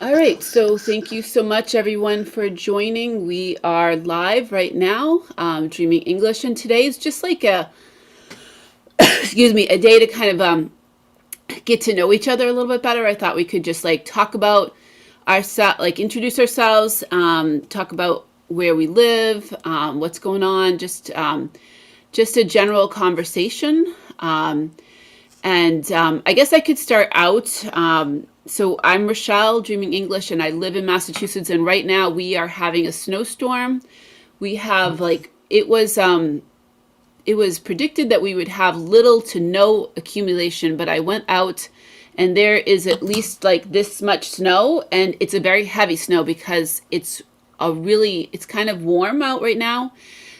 All right, so thank you so much, everyone, for joining. We are live right now, Dreaming English, and today is just like a, excuse me, a day to kind of get to know each other a little bit better. I thought we could just like talk about ourselves, like introduce ourselves, talk about where we live, what's going on, just a general conversation. And I guess I could start out. So I'm Rochelle, Dreaming English, and I live in Massachusetts. And right now we are having a snowstorm. We have it was predicted that we would have little to no accumulation, but I went out and there is at least like this much snow, and it's a very heavy snow because it's kind of warm out right now.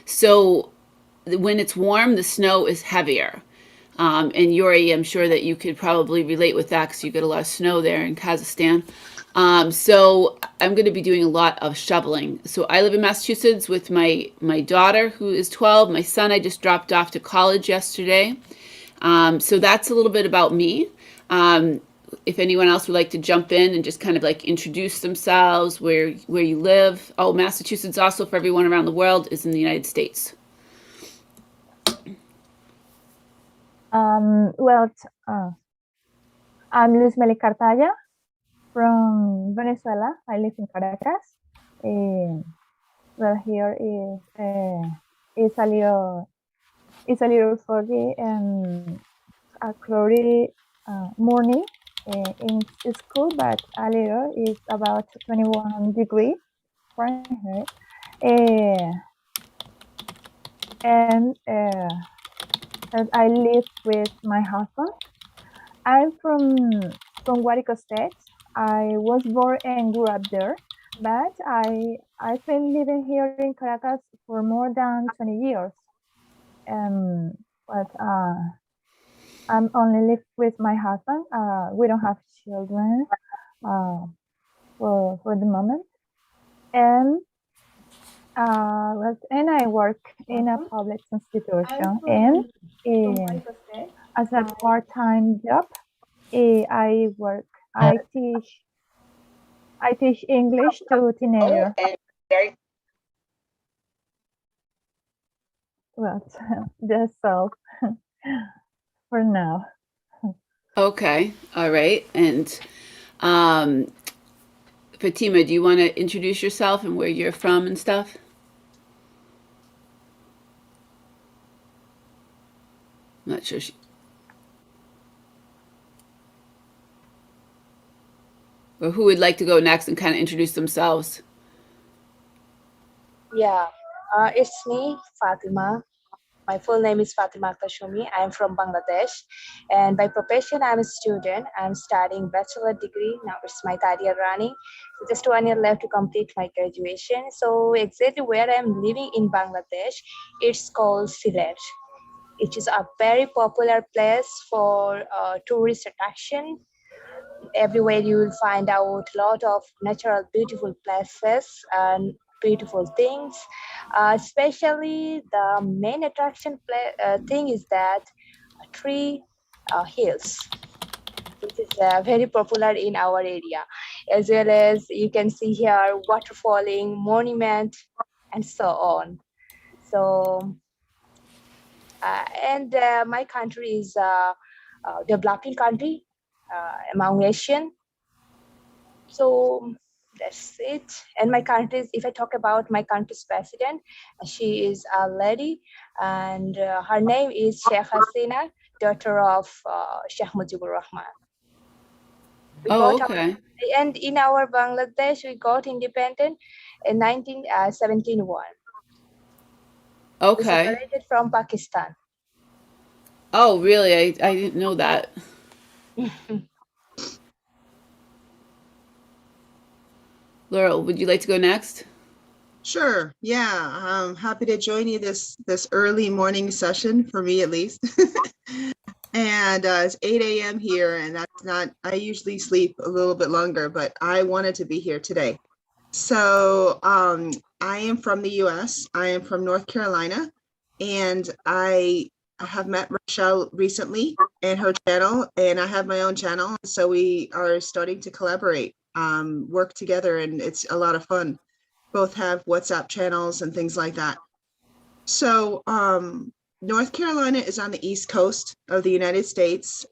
So when it's warm, the snow is heavier. And Yuri, I'm sure that you could probably relate with that because you get a lot of snow there in Kazakhstan. So I'm going to be doing a lot of shoveling. So I live in Massachusetts with my daughter who is 12. My son I just dropped off to college yesterday. So that's a little bit about me. If anyone else would like to jump in and just kind of like introduce themselves, where you live. Oh, Massachusetts also for everyone around the world is in the United States. Well, I'm Luz Meli Cartaya from Venezuela. I live in Caracas. Well, here is a little foggy and a cloudy morning in school, but a little is about 21 degrees Fahrenheit. And I live with my husband. I'm from Guárico State. I was born and grew up there, but I've been living here in Caracas for more than 20 years. But I'm only live with my husband. We don't have children for the moment. And I work in a public institution, and as a part-time job, I teach English to teenagers. Well, that's all for now. Okay, all right. And Fatima, do you want to introduce yourself and where you're from and stuff? I'm not sure she. Or who would like to go next and kind of introduce themselves? Yeah, it's me, Fatima. My full name is Fatima Akhtar. I am from Bangladesh, and by profession, I'm a student. I'm studying bachelor degree. Now it's my third year running. So just 1 year left to complete my graduation. So exactly where I'm living in Bangladesh, it's called Sylhet. It is a very popular place for tourist attraction. Everywhere you will find out a lot of natural beautiful places and beautiful things. Especially the main attraction thing is that tree hills, which is very popular in our area, as well as you can see here waterfalling monument and so on. So and my country is a developing country among Asian. So that's it. And my country's, if I talk about my country's president, she is a lady, and her name is Sheikh Hasina, daughter of Sheikh Mujibur Rahman. Oh, okay. And in our Bangladesh, we got independent in 1971. We Okay. separated from Pakistan. Oh, really? I didn't know that. Laurel, would you like to go next? Sure. Yeah. I'm happy to join you this early morning session, for me at least. And it's 8 a.m. here, and that's not, I usually sleep a little bit longer, but I wanted to be here today. So I am from the US. I am from North Carolina, and I have met Rochelle recently and her channel, and I have my own channel. So we are starting to collaborate. work together, and it's a lot of fun. Both have WhatsApp channels and things like that. So North Carolina is on the East Coast of the United States.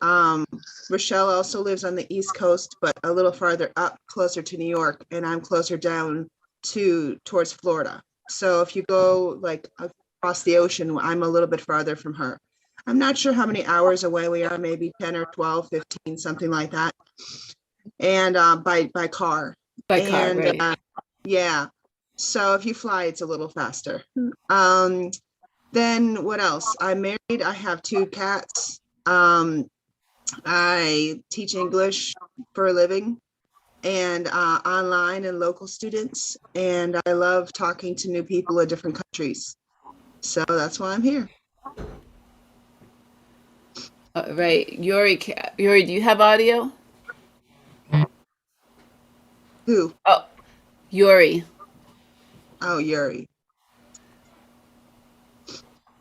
Rochelle also lives on the East Coast, but a little farther up, closer to New York, and I'm closer down towards Florida. So if you go like across the ocean, I'm a little bit farther from her. I'm not sure how many hours away we are, maybe 10 or 12, 15, something like that. And by car. By car, And right. yeah. So if you fly, it's a little faster. Then what else? I'm married. I have 2 cats. I teach English for a living, and online and local students. And I love talking to new people in different countries. So that's why I'm here. Right. Yuri, do you have audio? Who? Oh, Yuri. Oh, Yuri.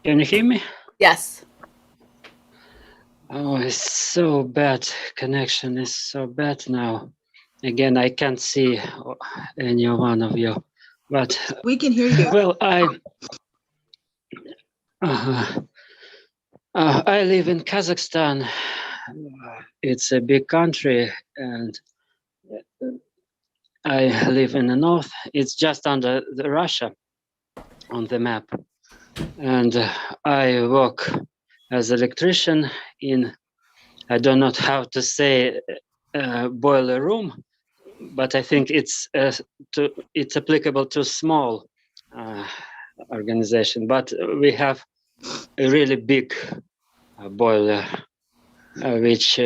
Can you hear me? Yes. Oh, it's so bad. Connection is so bad now. Again, I can't see any one of you. But We can hear you. well, I live in Kazakhstan. It's a big country, and I live in the north. It's just under the Russia on the map. And I work as electrician in, I don't know how to say, boiler room, but I think it's applicable to small organization. But we have a really big boiler which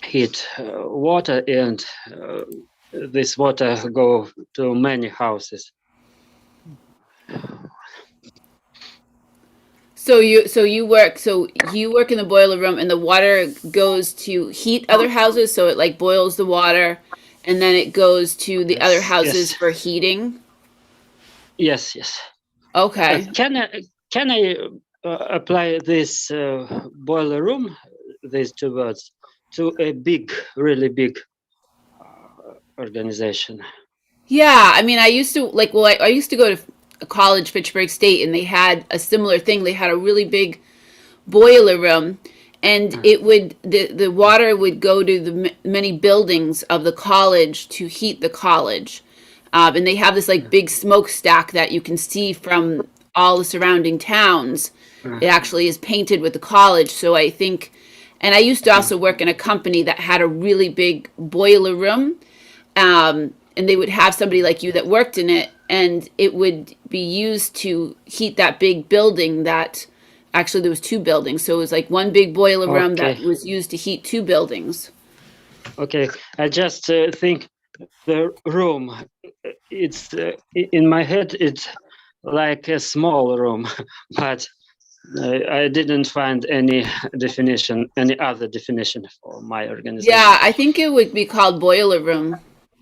heat water, and this water go to many houses. So you work in the boiler room, and the water goes to heat other houses, so it like boils the water, and then it goes to the other houses for heating. Yes. Okay. Can I apply this boiler room, these 2 words, to a big, really big organization? Yeah, I mean, I used to I used to go to a college, Fitchburg State, and they had a similar thing. They had a really big boiler room, and it would the water would go to the many buildings of the college to heat the college, and they have this like big smokestack that you can see from all the surrounding towns. It actually is painted with the college, so I think. And I used to also work in a company that had a really big boiler room, and they would have somebody like you that worked in it, and it would be used to heat that big building that. Actually, there was 2 buildings, so it was like one big boiler room that was used to heat 2 buildings. Okay, I just think the room, it's in my head, it's like a small room, but I didn't find any other definition for my organization. Yeah, I think it would be called boiler room.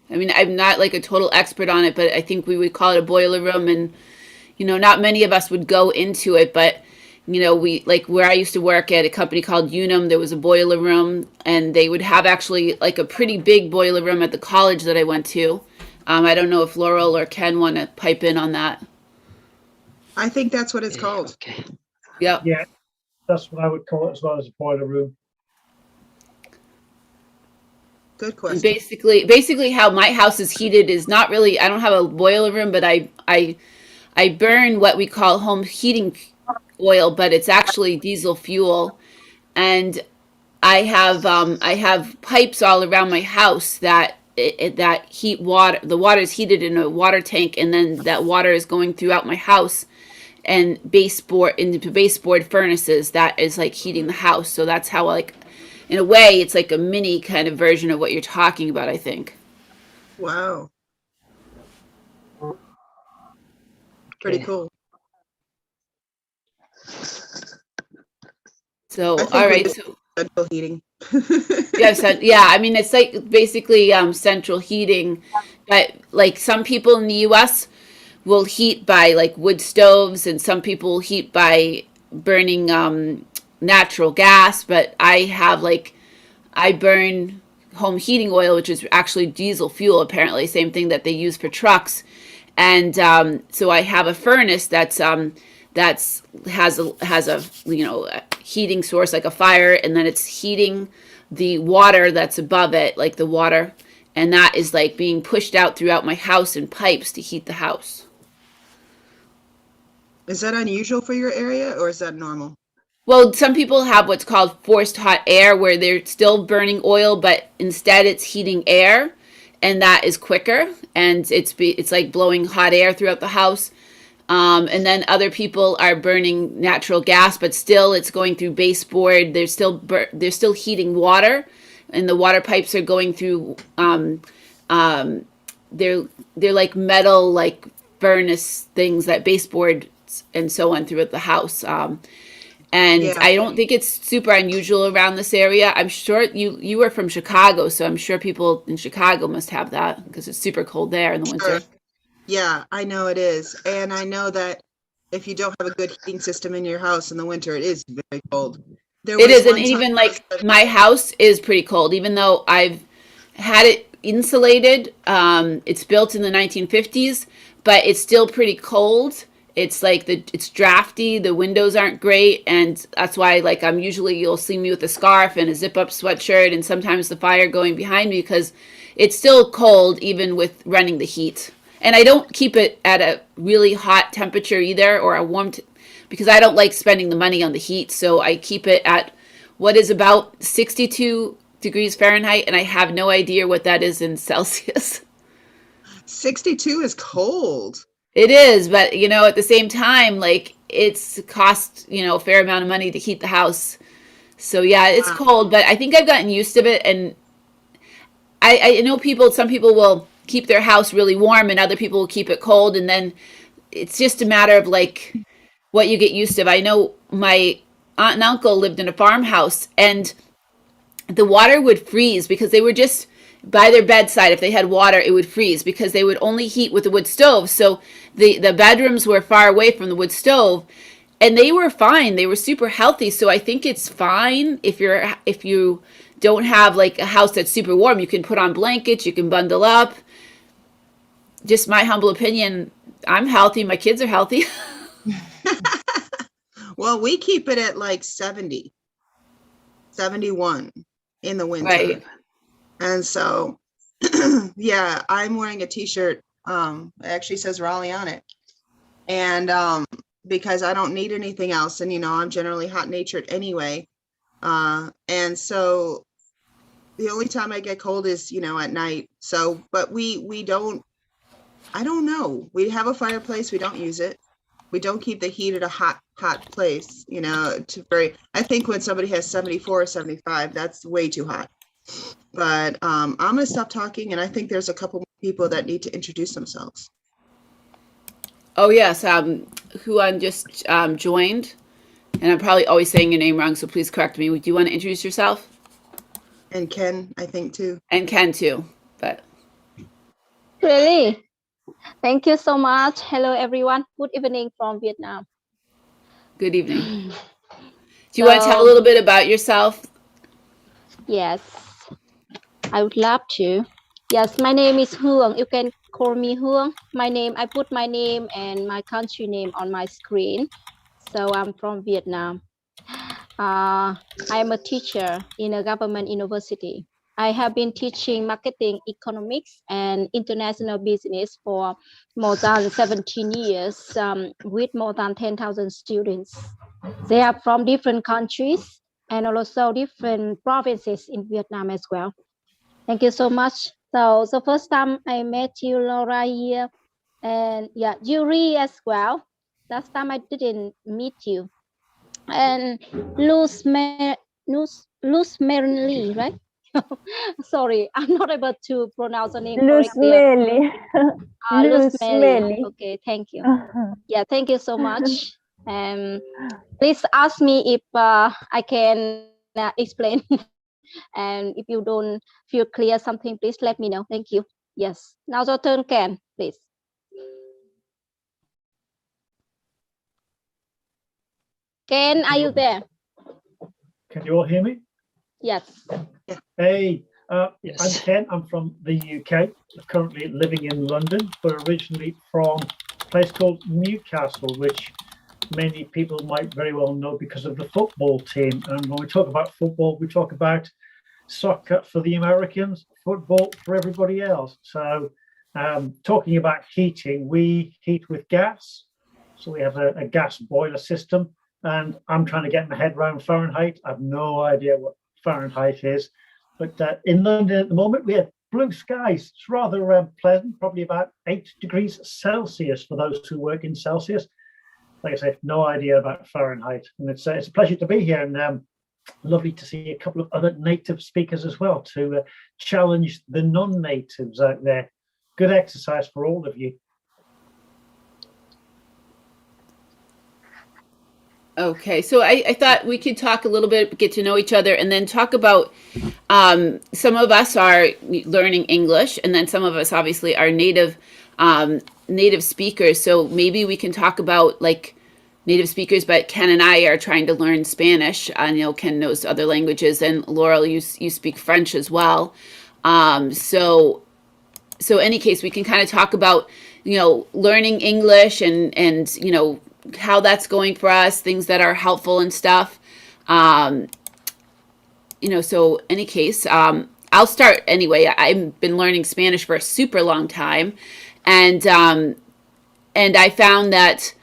I mean, I'm not like a total expert on it, but I think we would call it a boiler room, and not many of us would go into it, but we like where I used to work at a company called Unum, there was a boiler room, and they would have actually like a pretty big boiler room at the college that I went to. I don't know if Laurel or Ken want to pipe in on that. I think that's what it's called. Okay. Yep. Yeah, that's what I would call it as well, as a boiler room. Good question. Basically how my house is heated is not really, I don't have a boiler room, but I burn what we call home heating oil, but it's actually diesel fuel. And I have pipes all around my house that heat water. The water is heated in a water tank, and then that water is going throughout my house and into baseboard furnaces that is like heating the house. So that's how, like, in a way, it's like a mini kind of version of what you're talking about, I think. Wow. Pretty cool. So, I think all right. we So, central heating. yeah, I mean, it's like basically central heating, but like some people in the U.S. will heat by like wood stoves, and some people heat by burning natural gas. But I burn home heating oil, which is actually diesel fuel, apparently, same thing that they use for trucks. And so I have a furnace that's has a a heating source like a fire, and then it's heating the water that's above it, like the water, and that is like being pushed out throughout my house in pipes to heat the house. Is that unusual for your area, or is that normal? Well, some people have what's called forced hot air, where they're still burning oil, but instead it's heating air, and that is quicker, and it's like blowing hot air throughout the house. And then other people are burning natural gas, but still it's going through baseboard. They're still heating water, and the water pipes are going through. They're like metal, like furnace things that baseboard and so on throughout the house. And Yeah. I don't think it's super unusual around this area. I'm sure you were from Chicago, so I'm sure people in Chicago must have that because it's super cold there in the winter. Sure. Yeah, I know it is. And I know that if you don't have a good heating system in your house in the winter, it is very cold. There It was is, and one time even I was like my house is pretty cold, even though I've had it insulated. It's built in the 1950s, but it's still pretty cold. It's like it's drafty. The windows aren't great, and that's why like you'll see me with a scarf and a zip-up sweatshirt, and sometimes the fire going behind me because it's still cold even with running the heat. And I don't keep it at a really hot temperature either, or a warm, because I don't like spending the money on the heat. So I keep it at what is about 62 degrees Fahrenheit, and I have no idea what that is in Celsius. 62 is cold. It is, but at the same time, like it's cost, a fair amount of money to heat the house. So yeah, it's Wow. cold, but I think I've gotten used to it. And I know some people will keep their house really warm and other people will keep it cold. And then it's just a matter of like what you get used to. I know my aunt and uncle lived in a farmhouse, and the water would freeze because they were just by their bedside. If they had water, it would freeze because they would only heat with the wood stove. So the bedrooms were far away from the wood stove, and they were fine. They were super healthy. So I think it's fine if you don't have like a house that's super warm. You can put on blankets, you can bundle up. Just my humble opinion, I'm healthy, my kids are healthy. Well, we keep it at like 70, 71 in the winter. Right. And so, yeah, I'm wearing a t-shirt. It actually says Raleigh on it. And because I don't need anything else. And, I'm generally hot natured anyway. And so the only time I get cold is, at night. So, but we don't, I don't know. We have a fireplace. We don't use it. We don't keep the heat at a hot place, I think when somebody has 74 or 75, that's way too hot. But I'm going to stop talking, and I think there's a couple more people that need to introduce themselves. Oh, yes. Who just joined, and I'm probably always saying your name wrong, so please correct me. Do you want to introduce yourself? And Ken, I think, too. And Ken, too. But Really? Thank you so much. Hello, everyone. Good evening from Vietnam. good evening. Do you want to tell a little bit about yourself? Yes, I would love to. Yes, my name is Hương. You can call me Hương. I put my name and my country name on my screen. So I'm from Vietnam. I am a teacher in a government university. I have been teaching marketing, economics, and international business for more than 17 years with more than 10,000 students. They are from different countries and also different provinces in Vietnam as well. Thank you so much. So the first time I met you, Laura, here, and yeah, Yuri as well. Last time I didn't meet you. And Luz Merley, right? Sorry, I'm not able to pronounce the name correctly. Luz Merley. Okay, thank you. Yeah, thank you so much. Please ask me if I can explain. And if you don't feel clear something, please let me know. Thank you. Yes. Now your turn, Ken, please. Ken, are you there? Can you all hear me? Yes. Hey, I'm Yes. Ken. I'm from the UK, currently living in London, but originally from a place called Newcastle, which many people might very well know because of the football team. And when we talk about football, we talk about soccer for the Americans, football for everybody else. So talking about heating, we heat with gas. So we have a gas boiler system, and I'm trying to get my head around Fahrenheit. I have no idea what Fahrenheit is. But in London at the moment, we have blue skies. It's rather pleasant, probably about 8 degrees Celsius for those who work in Celsius. Like I said, no idea about Fahrenheit. And it's a pleasure to be here, and lovely to see a couple of other native speakers as well to challenge the non-natives out there. Good exercise for all of you. Okay, so I thought we could talk a little bit, get to know each other, and then talk about some of us are learning English, and then some of us obviously are native speakers. So maybe we can talk about like native speakers, but Ken and I are trying to learn Spanish. I know Ken knows other languages, and Laurel, you speak French as well. So any case, we can kind of talk about, learning English and how that's going for us, things that are helpful and stuff. So any case, I'll start anyway. I've been learning Spanish for a super long time, and I found that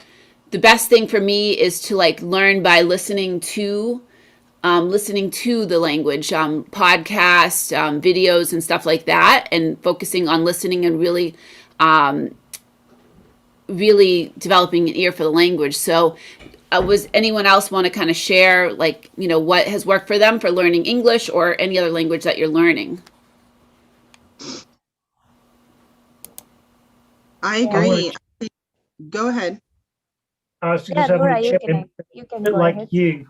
the best thing for me is to like learn by listening to the language, podcasts, videos and stuff like that, and focusing on listening and really developing an ear for the language. So was anyone else want to kind of share what has worked for them for learning English or any other language that you're learning? I agree. Go ahead. I was Yeah, going Laura, to you chip in, can bit go like ahead. you.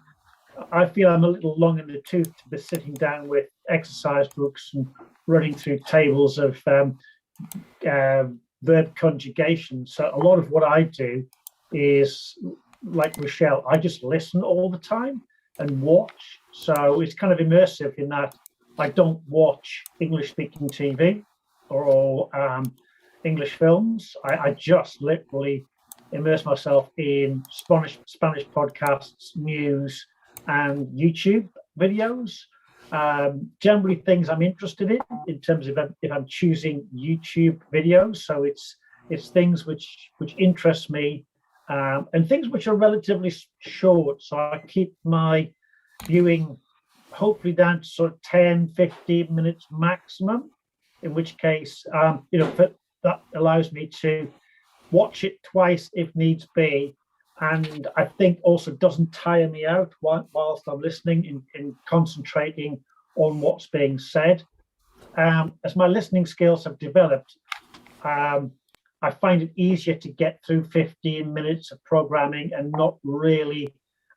I feel I'm a little long in the tooth to be sitting down with exercise books and running through tables of verb conjugation. So a lot of what I do is like Rochelle, I just listen all the time and watch. So it's kind of immersive in that I don't watch English speaking TV or English films. I just literally immerse myself in Spanish podcasts, news, and YouTube videos. Generally things I'm interested in terms of if I'm choosing YouTube videos. So it's things which interest me, and things which are relatively short. So I keep my viewing hopefully down to sort of 10-15 minutes maximum, in which case that allows me to watch it twice if needs be, and I think also doesn't tire me out whilst I'm listening in concentrating on what's being said. As my listening skills have developed, I find it easier to get through 15 minutes of programming and not really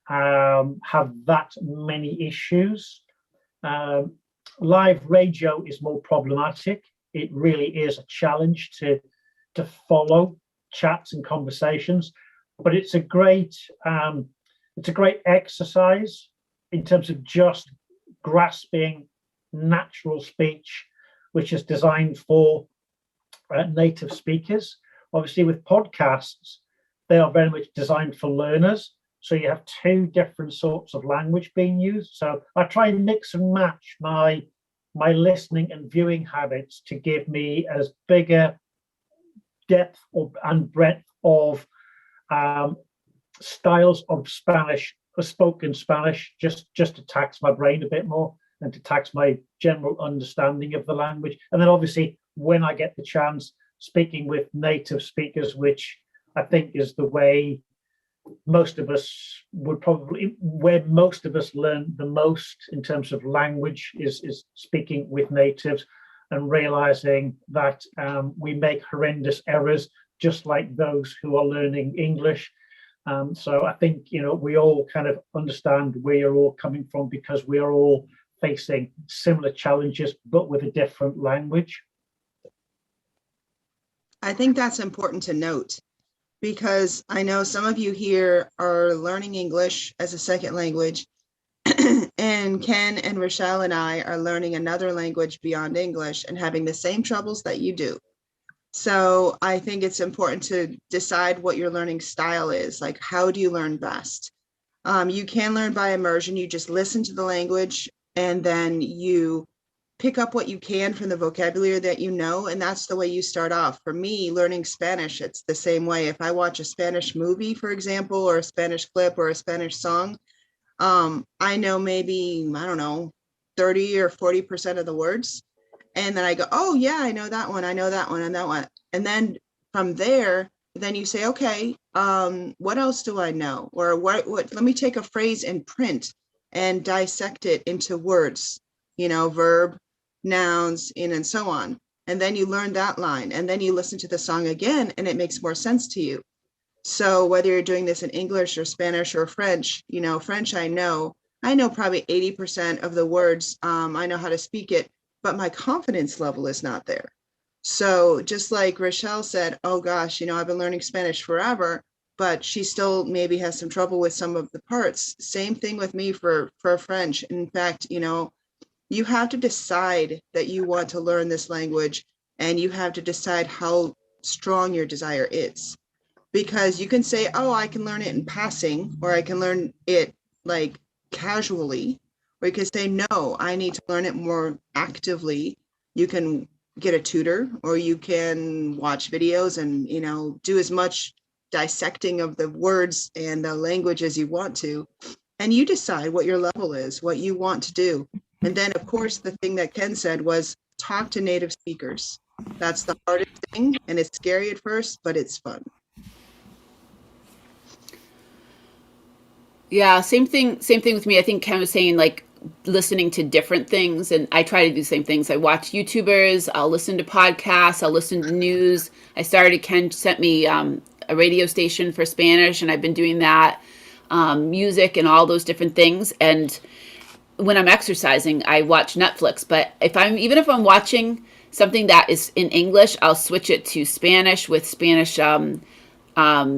have that many issues. Live radio is more problematic. It really is a challenge to follow chats and conversations, but it's a great exercise in terms of just grasping natural speech, which is designed for native speakers. Obviously, with podcasts, they are very much designed for learners. So you have two different sorts of language being used. So I try and mix and match my listening and viewing habits to give me as big a depth and breadth of styles of Spanish, spoken Spanish, just to tax my brain a bit more and to tax my general understanding of the language. And then obviously when I get the chance, speaking with native speakers, which I think is the way most of us where most of us learn the most in terms of language is speaking with natives and realizing that we make horrendous errors just like those who are learning English. So I think, we all kind of understand where you're all coming from because we are all facing similar challenges, but with a different language. I think that's important to note because I know some of you here are learning English as a second language and And Ken and Rochelle and I are learning another language beyond English and having the same troubles that you do. So I think it's important to decide what your learning style is. Like, how do you learn best? You can learn by immersion. You just listen to the language and then you pick up what you can from the vocabulary that you know, and that's the way you start off. For me, learning Spanish, it's the same way. If I watch a Spanish movie, for example, or a Spanish clip or a Spanish song, I know maybe, I don't know, 30 or 40% of the words. And then I go, oh yeah, I know that one, I know that one, and that one. And then from there, then you say, okay, what else do I know? Or what, let me take a phrase in print and dissect it into words, you know, verb, nouns, and so on. And then you learn that line, and then you listen to the song again, and it makes more sense to you. So whether you're doing this in English or Spanish or French, you know, French, I know probably 80% of the words, I know how to speak it, but my confidence level is not there. So just like Rochelle said, oh gosh, you know, I've been learning Spanish forever, but she still maybe has some trouble with some of the parts. Same thing with me for French. In fact, you know, you have to decide that you want to learn this language, and you have to decide how strong your desire is. Because you can say, oh, I can learn it in passing, or I can learn it like casually, or you can say, no, I need to learn it more actively. You can get a tutor, or you can watch videos and, you know, do as much dissecting of the words and the language as you want to. And you decide what your level is, what you want to do. And then, of course, the thing that Ken said was talk to native speakers. That's the hardest thing, and it's scary at first, but it's fun. Yeah, same thing with me. I think Ken was saying, like, listening to different things, and I try to do the same things. I watch YouTubers, I'll listen to podcasts, I'll listen to news. Ken sent me a radio station for Spanish, and I've been doing that, music and all those different things. And when I'm exercising, I watch Netflix, but even if I'm watching something that is in English, I'll switch it to Spanish with Spanish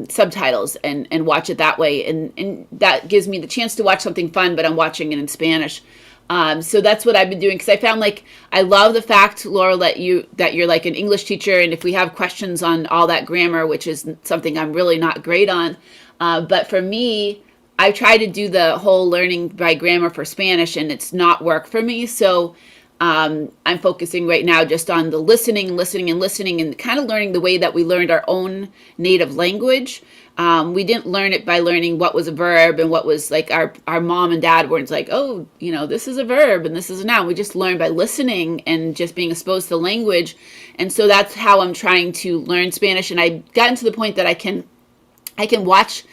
subtitles and watch it that way, and that gives me the chance to watch something fun, but I'm watching it in Spanish. So that's what I've been doing, because I found, like, I love the fact, Laurel, that you're like an English teacher, and if we have questions on all that grammar, which is something I'm really not great on, but for me, I try to do the whole learning by grammar for Spanish, and it's not work for me. So I'm focusing right now just on the listening, and kind of learning the way that we learned our own native language. We didn't learn it by learning what was a verb and what was, like, our mom and dad weren't like, oh, you know, this is a verb and this is a noun. We just learned by listening and just being exposed to the language. And so that's how I'm trying to learn Spanish. And I've gotten to the point that I can watch,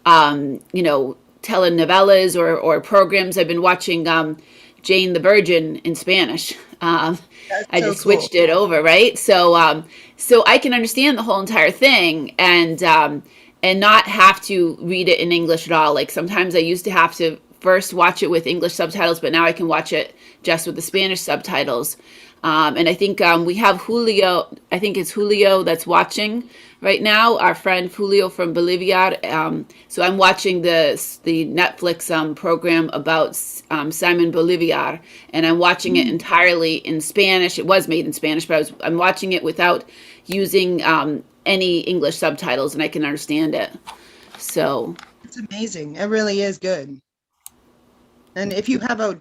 you know, telenovelas or programs. I've been watching Jane the Virgin in Spanish. I just switched it over, right? So I can understand the whole entire thing and not have to read it in English at all. Like, sometimes I used to have to first watch it with English subtitles, but now I can watch it just with the Spanish subtitles. And I think we have Julio, I think it's Julio that's watching right now, our friend Julio from Bolivia. So I'm watching the Netflix program about Simon Bolivar, and I'm watching it entirely in Spanish. It was made in Spanish, but I'm watching it without using any English subtitles, and I can understand it. So it's amazing. It really is good. And if you have a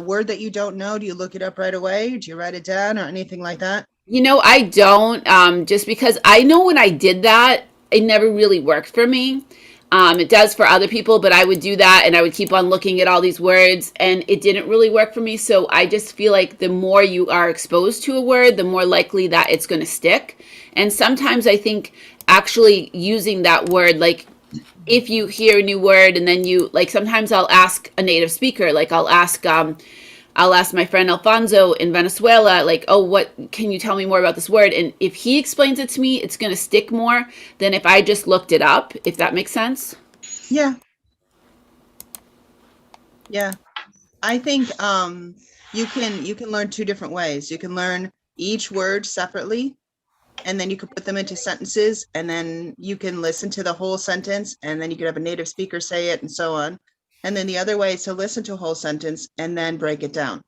word that you don't know, do you look it up right away? Do you write it down or anything like that? You know, I don't, just because I know when I did that, it never really worked for me. It does for other people, but I would do that and I would keep on looking at all these words, and it didn't really work for me. So I just feel like the more you are exposed to a word, the more likely that it's going to stick. And sometimes I think actually using that word, like, if you hear a new word and then you, like, sometimes I'll ask a native speaker, like I'll ask my friend Alfonso in Venezuela, like, oh, what, can you tell me more about this word? And if he explains it to me, it's going to stick more than if I just looked it up, if that makes sense. Yeah. Yeah. I think you can learn two different ways. You can learn each word separately, and then you can put them into sentences, and then you can listen to the whole sentence, and then you can have a native speaker say it, and so on. And then the other way is to listen to a whole sentence and then break it down.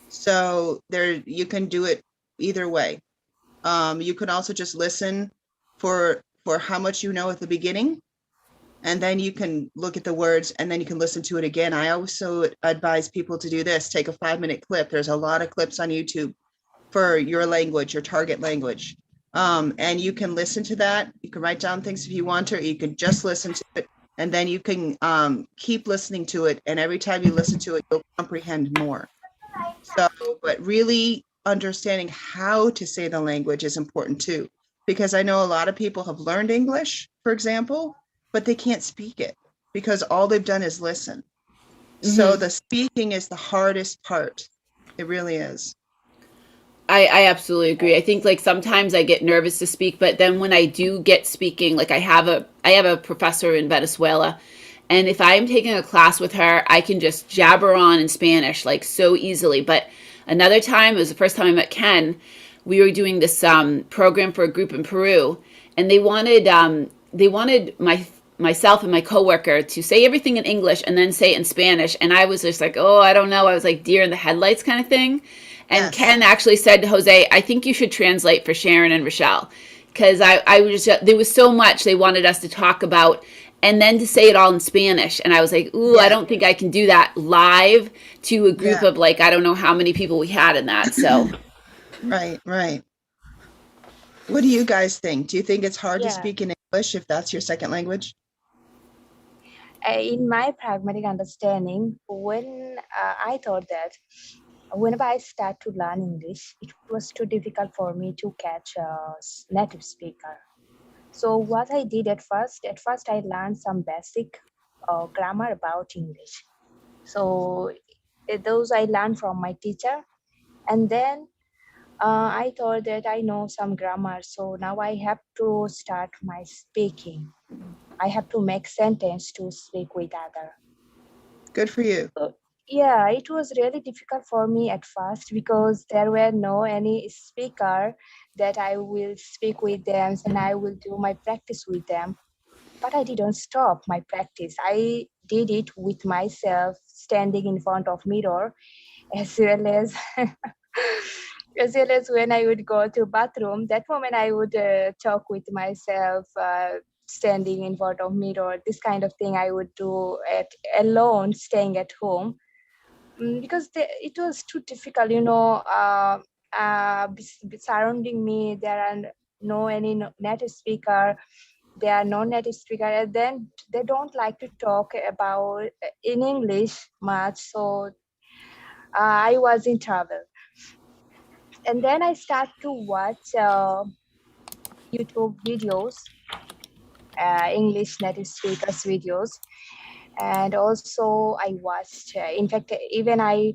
So there, you can do it either way. You can also just listen for how much you know at the beginning, and then you can look at the words and then you can listen to it again. I also advise people to do this. Take a 5-minute clip. There's a lot of clips on YouTube for your language, your target language. And you can listen to that. You can write down things if you want to, or you can just listen to it. And then you can keep listening to it. And every time you listen to it, you'll comprehend more. So, but really understanding how to say the language is important too, because I know a lot of people have learned English, for example, but they can't speak it because all they've done is listen. So the speaking is the hardest part. It really is. I absolutely agree. I think like sometimes I get nervous to speak, but then when I do get speaking, like I have a professor in Venezuela, and if I'm taking a class with her, I can just jabber on in Spanish like so easily. But another time, it was the first time I met Ken, we were doing this program for a group in Peru, and they wanted myself and my coworker to say everything in English and then say it in Spanish, and I was just like, oh, I don't know. I was like deer in the headlights kind of thing. And Yes. Ken actually said to Jose, I think you should translate for Sharon and Rochelle, because I was just, there was so much they wanted us to talk about, and then to say it all in Spanish. And I was like, ooh, I Yeah. don't think I can do that live to a group Yeah. of like, I don't know how many people we had in that. So Right, right. What do you guys think? Do you think it's hard to Yeah. speak in English if that's your second language? In my pragmatic understanding, when I thought that whenever I start to learn English, it was too difficult for me to catch a native speaker. So what I did at first I learned some basic grammar about English. So those I learned from my teacher, and then I thought that I know some grammar. So now I have to start my speaking. I have to make sentence to speak with other. Good for you. Yeah, it was really difficult for me at first because there were no any speaker that I will speak with them and I will do my practice with them. But I didn't stop my practice. I did it with myself, standing in front of mirror, as well as as well as when I would go to bathroom. That moment I would talk with myself, standing in front of mirror. This kind of thing I would do at alone, staying at home. Because it was too difficult, surrounding me there are no any native speaker, there are no native speaker, and then they don't like to talk about in English much, so I was in trouble. And then I start to watch YouTube videos, English native speakers videos, and also I watched. In fact, even I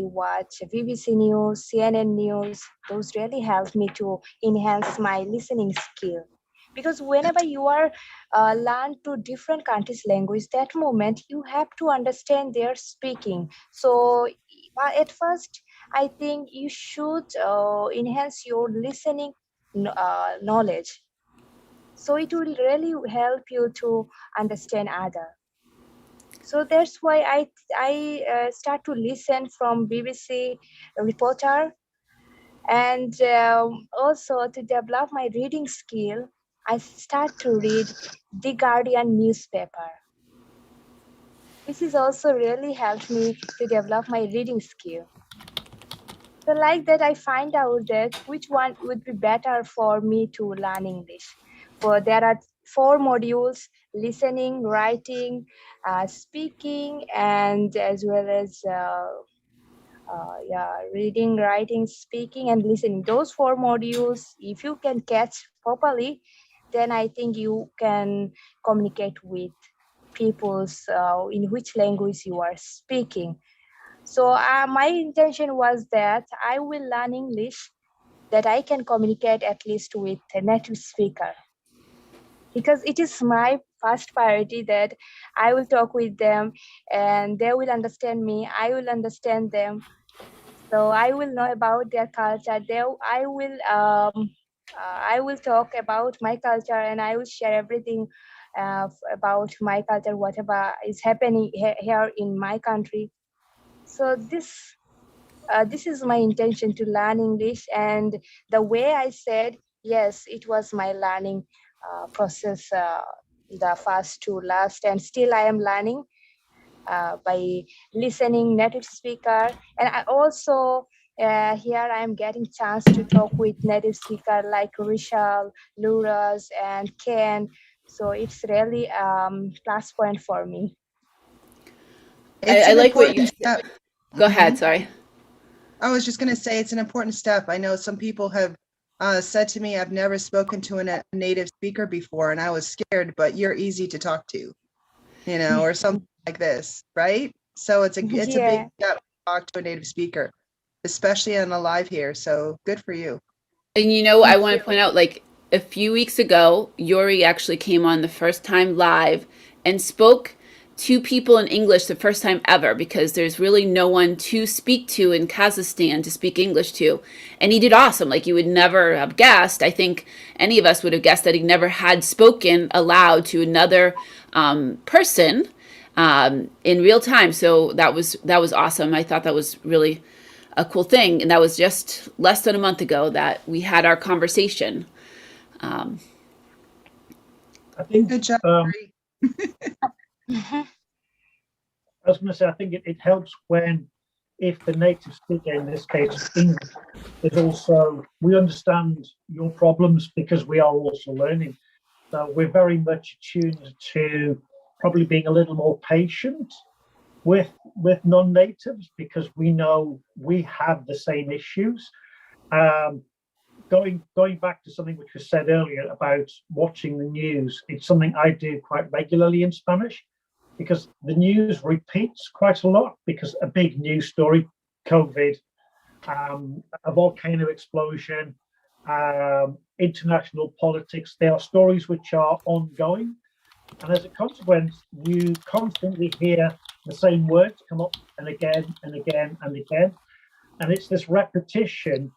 watch BBC News, CNN News. Those really help me to enhance my listening skill. Because whenever you are learn to different countries' language, that moment you have to understand their speaking. So at first, I think you should enhance your listening knowledge. So it will really help you to understand other. So that's why I start to listen from BBC reporter, and also to develop my reading skill, I start to read The Guardian newspaper. This is also really helped me to develop my reading skill. So like that, I find out that which one would be better for me to learn English. For there are 4 modules: listening, writing, speaking, and as well as reading, writing, speaking, and listening. Those 4 modules, if you can catch properly, then I think you can communicate with people's in which language you are speaking. So my intention was that I will learn English that I can communicate at least with a native speaker, because it is my first priority that I will talk with them and they will understand me. I will understand them. So I will know about their culture. I will talk about my culture, and I will share everything about my culture, whatever is happening here in my country. So this is my intention to learn English, and the way I said, yes, it was my learning process, the first to last, and still I am learning by listening native speaker. And I also here I am getting chance to talk with native speaker like Rishal, Laurel, and Ken. So it's really plus point for me. It's I an like what you important said. step. Go ahead, sorry. I was just going to say it's an important step. I know some people have said to me, I've never spoken to a native speaker before, and I was scared, but you're easy to talk to, you know, or something like this, right? So it's a big step to talk to a native speaker, especially on the live here. So good for you. And you know, I want to point out, like a few weeks ago, Yuri actually came on the first time live and spoke to people in English the first time ever, because there's really no one to speak to in Kazakhstan to speak English to. And he did awesome. Like you would never have guessed. I think any of us would have guessed that he never had spoken aloud to another person in real time. So that was awesome. I thought that was really a cool thing. And that was just less than a month ago that we had our conversation. I think Good job. I was going to say, I think it helps when, if the native speaker, in this case English, is also, we understand your problems because we are also learning. So we're very much attuned to probably being a little more patient with non-natives, because we know we have the same issues. Going back to something which was said earlier about watching the news, it's something I do quite regularly in Spanish, because the news repeats quite a lot, because a big news story, COVID, a volcano explosion, international politics, they are stories which are ongoing. And as a consequence, you constantly hear the same words come up and again and again and again. And it's this repetition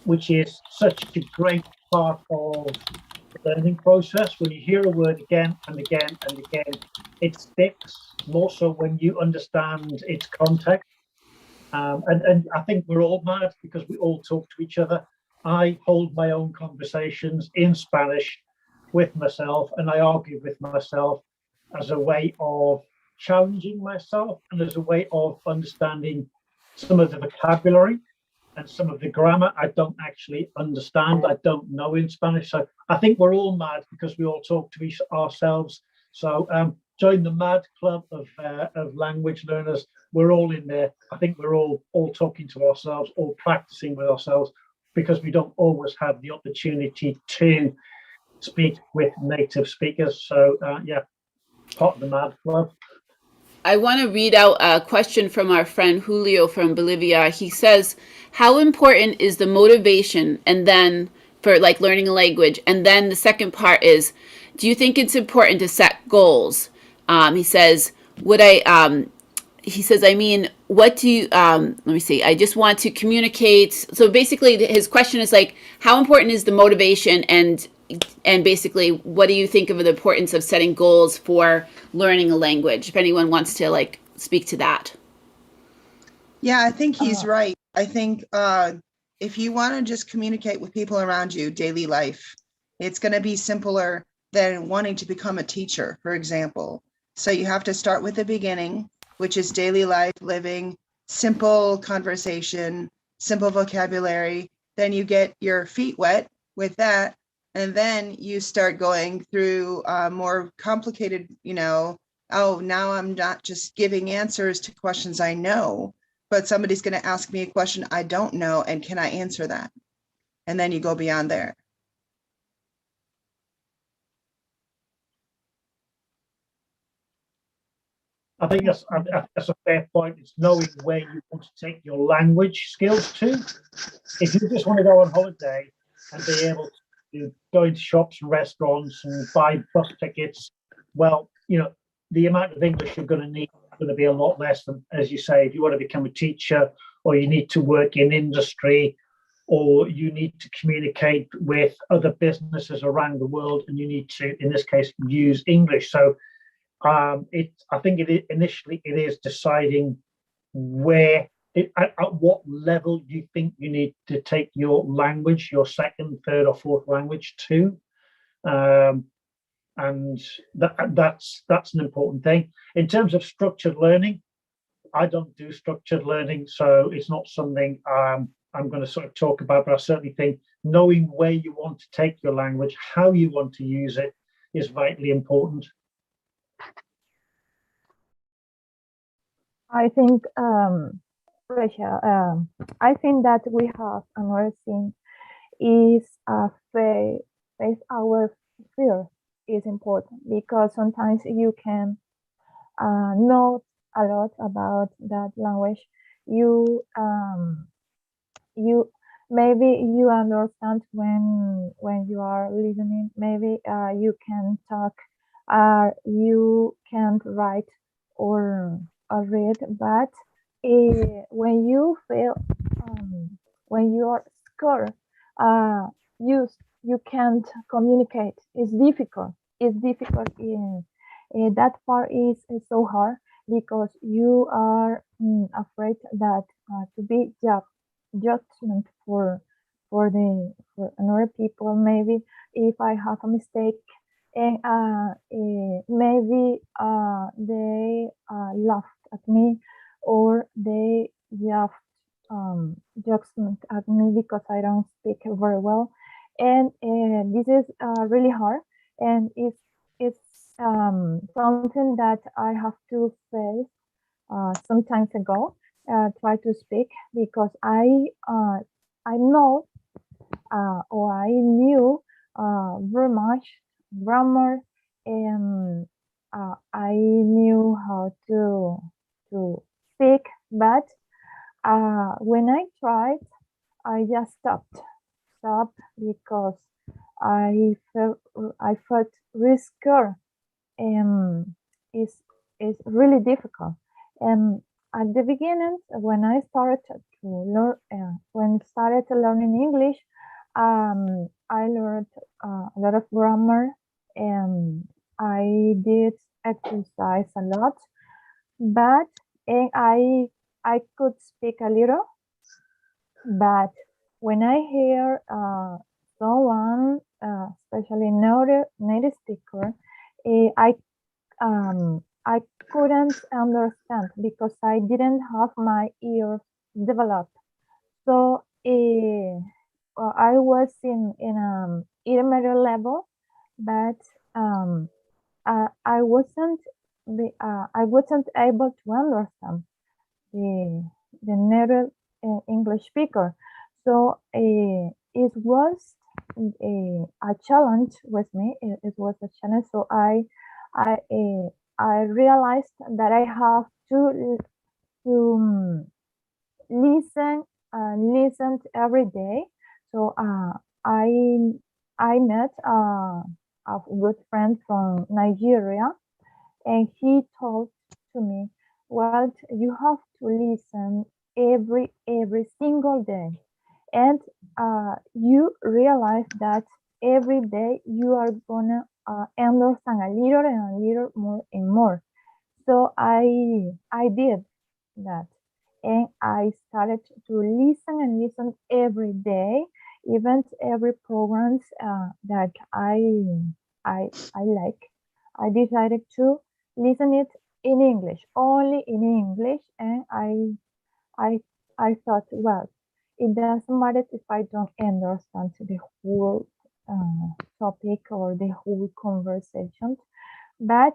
which is such a great part of the learning process. When you hear a word again and again and again, it sticks more so when you understand its context. And I think we're all mad because we all talk to each other. I hold my own conversations in Spanish with myself, and I argue with myself as a way of challenging myself and as a way of understanding some of the vocabulary and some of the grammar I don't actually understand, I don't know in Spanish. So I think we're all mad because we all talk to ourselves. So join the mad club of language learners. We're all in there. I think we're all talking to ourselves, all practicing with ourselves, because we don't always have the opportunity to speak with native speakers. So yeah, part of the mad club. I want to read out a question from our friend Julio from Bolivia. He says, how important is the motivation, and then for like learning a language? And then the second part is, do you think it's important to set goals? He says, I mean, what do you, let me see, I just want to communicate. So basically his question is like, how important is the motivation, and basically, what do you think of the importance of setting goals for learning a language? If anyone wants to like speak to that. Yeah, I think he's right. I think if you want to just communicate with people around you, daily life, it's going to be simpler than wanting to become a teacher, for example. So you have to start with the beginning, which is daily life, living, simple conversation, simple vocabulary. Then you get your feet wet with that. And then you start going through more complicated, now I'm not just giving answers to questions I know, but somebody's going to ask me a question I don't know, and can I answer that? And then you go beyond there. I think that's a fair point. It's knowing where you want to take your language skills to. If you just want to go on holiday and be able to go into shops and restaurants and buy bus tickets, well, the amount of English you're going to need is going to be a lot less than, as you say, if you want to become a teacher or you need to work in industry or you need to communicate with other businesses around the world, and you need to, in this case, use English. So I think initially it is deciding at what level you think you need to take your language, your second, third, or fourth language to. And that's an important thing. In terms of structured learning, I don't do structured learning, so it's not something I'm going to sort of talk about, but I certainly think knowing where you want to take your language, how you want to use it, is vitally important. I think, Rachel, I think that we have another thing is face our fear is important, because sometimes you can know a lot about that language. You maybe you understand when you are listening. Maybe you can talk, you can't write or read, but when you feel when you are scared, you can't communicate. It's difficult. It's difficult. That part is so hard, because you are afraid that to be judgment for another people. Maybe if I have a mistake, and maybe they laughed at me, or they just judgment at me because I don't speak very well, and this is really hard, and it's something that I have to face some time ago. Try to speak, because I know or I knew very much grammar, and I knew how to speak, but when I tried, I just stopped because I felt really scared, and it's really difficult. And at the beginning, when I started to learn, learning English, I learned a lot of grammar, and I did exercise a lot, but I could speak a little. But when I hear someone, especially native speaker, I couldn't understand, because I didn't have my ears developed. So I was in intermediate level, but I wasn't able to understand the native English speaker. So it was a challenge with me. It was a challenge. So I realized that I have to listen every day. So I met a good friend from Nigeria, and he told to me, well, you have to listen every single day, and you realize that every day you are gonna understand a little and a little more and more. So I did that, and I started to listen every day, even every programs that I like. I decided to listen it in English, only in English, and I thought, well, it doesn't matter if I don't understand the whole topic or the whole conversation, but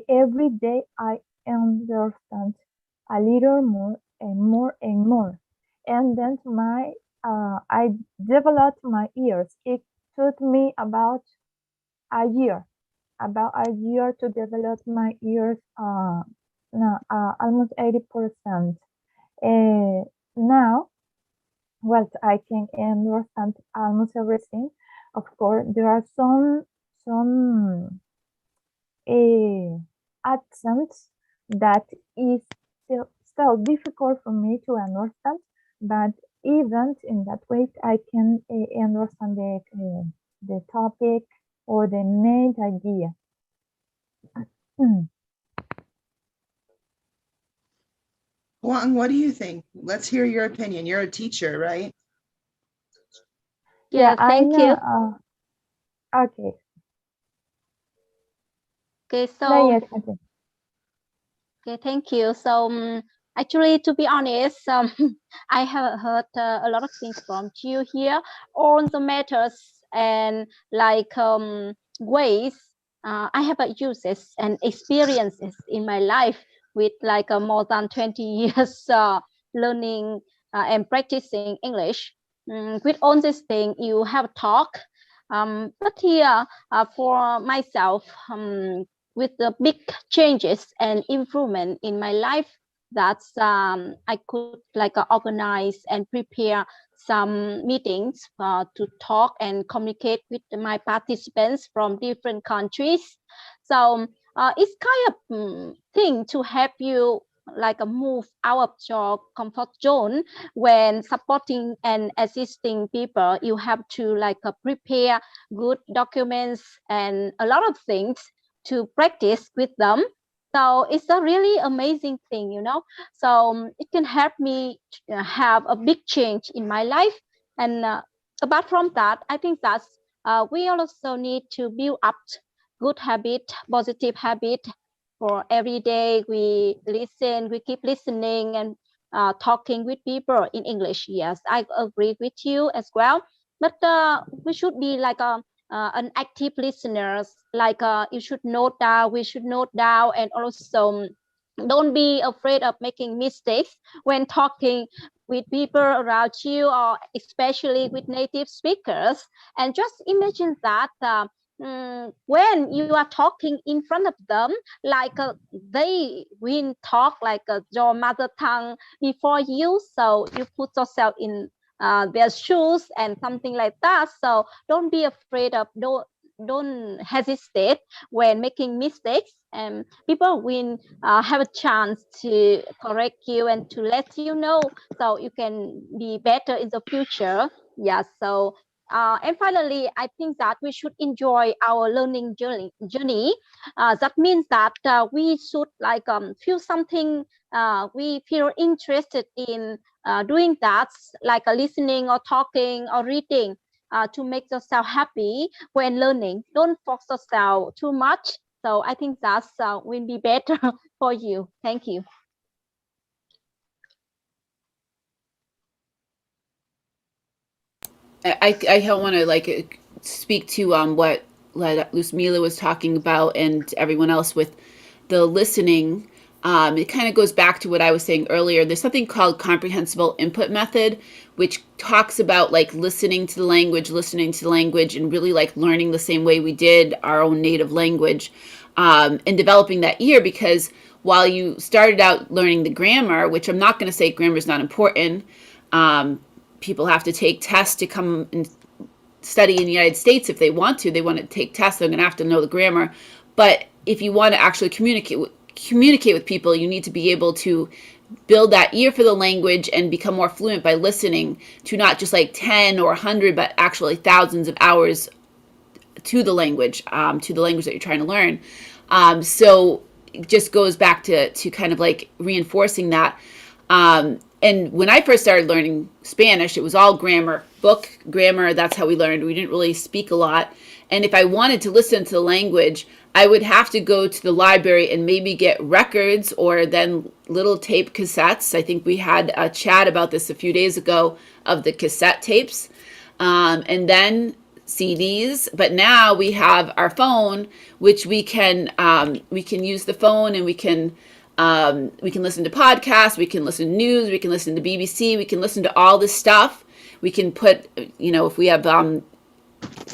every day I understand a little more and more and more, and then I developed my ears. It took me about a year to develop my ears, almost 80%. Now, well, I can understand almost everything. Of course, there are some accents that is still difficult for me to understand, but even in that way, I can understand the topic or the main idea. Juan, what do you think? Let's hear your opinion. You're a teacher, right? Yeah, thank you. Okay. Okay, so No, yes, continue. okay, thank you. So actually, to be honest, I have heard a lot of things from you here on the matters and like ways I have uses and experiences in my life with like more than 20 years learning and practicing English. With all these things, you have talk. But here, for myself, with the big changes and improvement in my life, that's I could like organize and prepare some meetings to talk and communicate with my participants from different countries. So it's kind of thing to help you like a move out of your comfort zone. When supporting and assisting people, you have to like prepare good documents and a lot of things to practice with them. So it's a really amazing thing, you know. So it can help me have a big change in my life. And apart from that, I think that we also need to build up good habit, positive habit. For every day we listen, we keep listening and talking with people in English. Yes, I agree with you as well. But we should be like an active listeners. Like you should note down, we should note down, and also don't be afraid of making mistakes when talking with people around you, or especially with native speakers. And just imagine that. When you are talking in front of them, like they will talk like your mother tongue before you, so you put yourself in their shoes and something like that. So don't be afraid of, don't hesitate when making mistakes, and people will have a chance to correct you and to let you know, so you can be better in the future. Yeah, so and finally, I think that we should enjoy our learning journey. That means that we should like feel something we feel interested in doing that, like listening or talking or reading, to make yourself happy when learning. Don't force yourself too much. So I think that's will be better for you. Thank you. I want to like speak to what Luzmila was talking about and everyone else with the listening. It kind of goes back to what I was saying earlier. There's something called comprehensible input method, which talks about like listening to the language, and really like learning the same way we did our own native language, and developing that ear. Because while you started out learning the grammar, which I'm not going to say grammar is not important, people have to take tests to come and study in the United States if they want to. They want to take tests, they're going to have to know the grammar. But if you want to actually communicate with people, you need to be able to build that ear for the language and become more fluent by listening to not just like 10 or 100, but actually thousands of hours to the language that you're trying to learn. So it just goes back to kind of like reinforcing that. And when I first started learning Spanish, it was all grammar, book grammar. That's how we learned. We didn't really speak a lot. And if I wanted to listen to the language, I would have to go to the library and maybe get records or then little tape cassettes. I think we had a chat about this a few days ago of the cassette tapes, and then CDs. But now we have our phone, which we can use the phone, and we can listen to podcasts, we can listen to news, we can listen to BBC, we can listen to all this stuff. We can put, if we have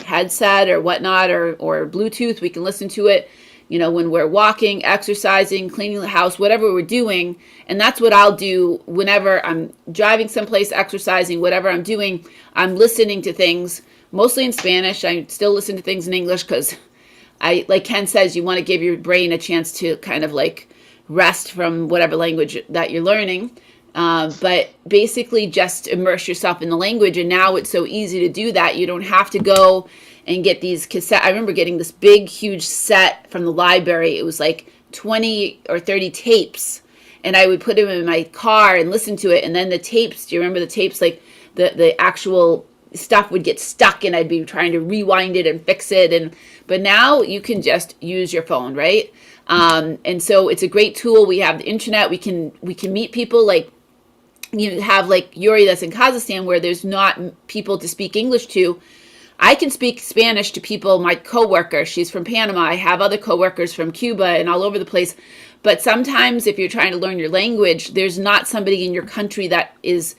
headset or whatnot, or Bluetooth, we can listen to it, when we're walking, exercising, cleaning the house, whatever we're doing. And that's what I'll do whenever I'm driving someplace, exercising, whatever I'm doing. I'm listening to things, mostly in Spanish. I still listen to things in English because like Ken says, you want to give your brain a chance to kind of like rest from whatever language that you're learning. But basically just immerse yourself in the language. And now it's so easy to do that. You don't have to go and get these cassette. I remember getting this big, huge set from the library. It was like 20 or 30 tapes. And I would put them in my car and listen to it. And then the tapes, do you remember the tapes? Like the actual stuff would get stuck and I'd be trying to rewind it and fix it. But now you can just use your phone, right? And so it's a great tool. We have the internet. We can meet people. Like you have like Yuri that's in Kazakhstan where there's not people to speak English to. I can speak Spanish to people, my coworker, she's from Panama. I have other coworkers from Cuba and all over the place. But sometimes if you're trying to learn your language, there's not somebody in your country that is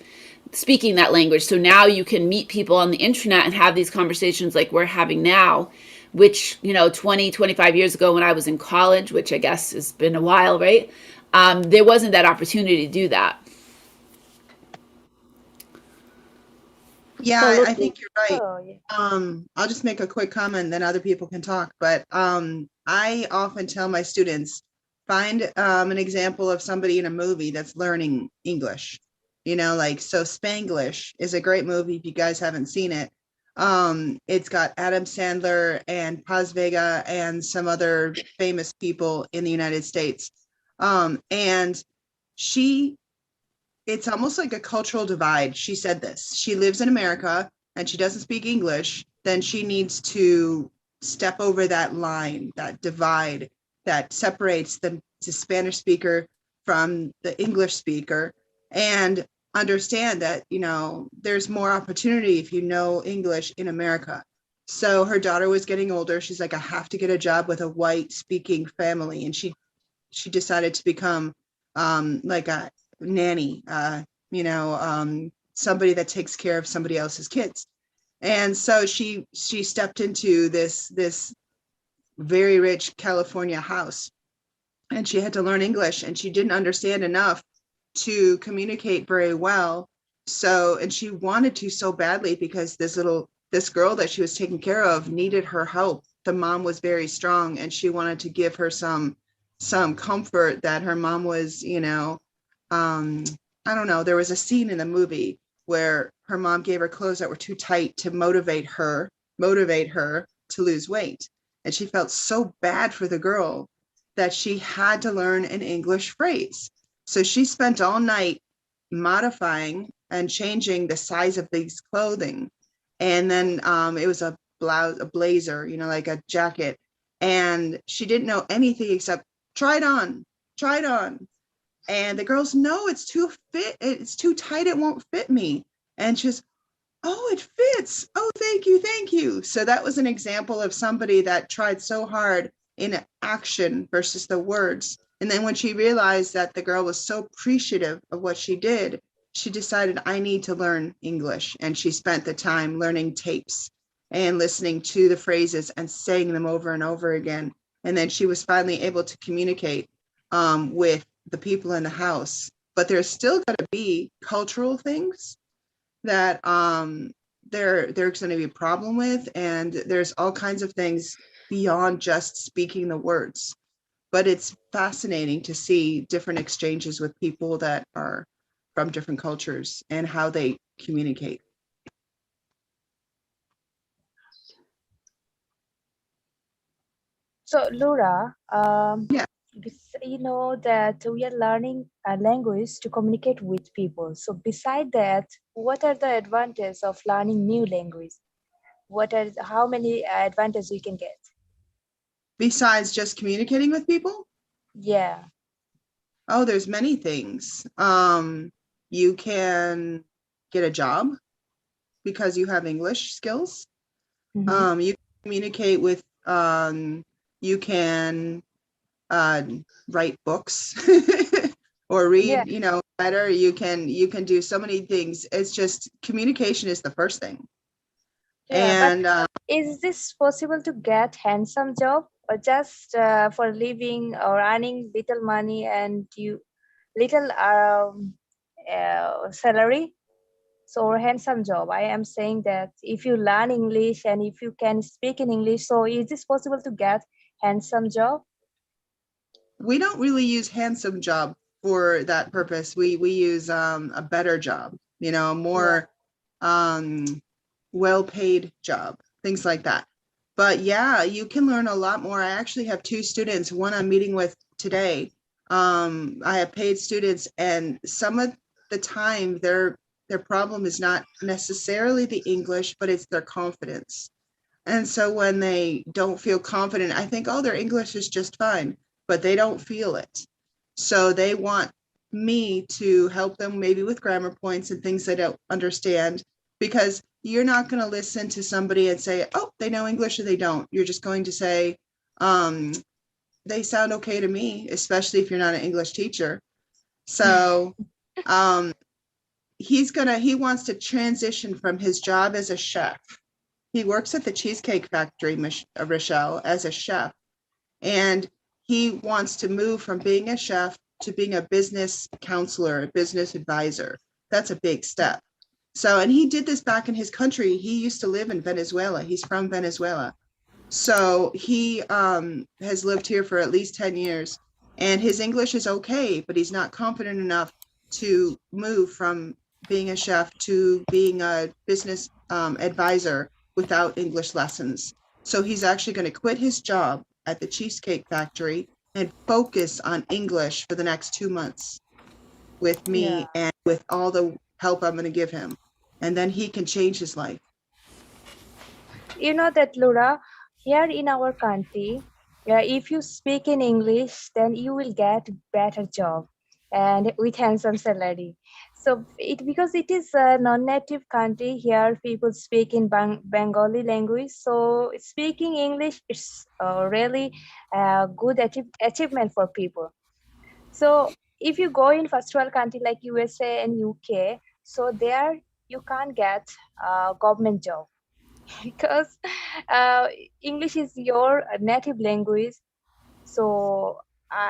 speaking that language. So now you can meet people on the internet and have these conversations like we're having now, which, 20, 25 years ago when I was in college, which I guess has been a while, right? There wasn't that opportunity to do that. Yeah, I think you're right. Oh, yeah. I'll just make a quick comment, then other people can talk. But I often tell my students, find an example of somebody in a movie that's learning English. So Spanglish is a great movie if you guys haven't seen it. It's got Adam Sandler and Paz Vega and some other famous people in the United States. And it's almost like a cultural divide. She said this. She lives in America and she doesn't speak English. Then she needs to step over that line, that divide that separates the Spanish speaker from the English speaker, and understand that, there's more opportunity if you know English in America. So her daughter was getting older. She's like, I have to get a job with a white speaking family. And she decided to become like a nanny, somebody that takes care of somebody else's kids. And so she stepped into this very rich California house, and she had to learn English, and she didn't understand enough to communicate very well. And she wanted to so badly because this girl that she was taking care of needed her help. The mom was very strong, and she wanted to give her some comfort that her mom was, I don't know, there was a scene in the movie where her mom gave her clothes that were too tight to motivate her to lose weight. And she felt so bad for the girl that she had to learn an English phrase. So she spent all night modifying and changing the size of these clothing. And then it was a blouse, a blazer, like a jacket. And she didn't know anything except try it on. And the girls, no, it's too tight, it won't fit me. And she's, oh, it fits. Oh, thank you. So that was an example of somebody that tried so hard in action versus the words. And then when she realized that the girl was so appreciative of what she did, she decided, I need to learn English. And she spent the time learning tapes and listening to the phrases and saying them over and over again. And then she was finally able to communicate with the people in the house. But there's still going to be cultural things that there's going to be a problem with, and there's all kinds of things beyond just speaking the words. But it's fascinating to see different exchanges with people that are from different cultures and how they communicate. So Laura, Yeah. you know that we are learning a language to communicate with people. So beside that, what are the advantages of learning new language? How many advantages we can get? Besides just communicating with people? Yeah. Oh, there's many things. You can get a job because you have English skills. Mm-hmm. You can communicate with, you can write books or read, Yeah. better. You can do so many things. It's just communication is the first thing. Yeah, And but is this possible to get handsome job or just for living or earning little money and little salary? So handsome job. I am saying that if you learn English and if you can speak in English, so is this possible to get handsome job? we don't really use handsome job for that purpose. We use a better job, you know, a more well-paid job, things like that. But yeah, you can learn a lot more. I actually have 2 students, one I'm meeting with today. I have paid students, and some of the time their problem is not necessarily the English, but it's their confidence. And so when they don't feel confident, I think, oh, their English is just fine, but they don't feel it. So they want me to help them maybe with grammar points and things they don't understand, because you're not going to listen to somebody and say, oh, they know English or they don't. You're just going to say, they sound okay to me, especially if you're not an English teacher. So he wants to transition from his job as a chef. He works at the Cheesecake Factory, Rochelle, as a chef. And he wants to move from being a chef to being a business counselor, a business advisor. That's a big step. So, and he did this back in his country. He used to live in Venezuela. He's from Venezuela. So he has lived here for at least 10 years, and his English is okay, but he's not confident enough to move from being a chef to being a business advisor without English lessons. So he's actually going to quit his job at the Cheesecake Factory and focus on English for the next 2 months with me and with all the help I'm going to give him. And then he can change his life. You know that, Laura, here in our country, if you speak in English, then you will get better job and with handsome salary. So because it is a non-native country, here people speak in Bengali language. So speaking English is really a good achievement for people. So if you go in first world country like USA and UK, so there you can't get a government job because English is your native language. So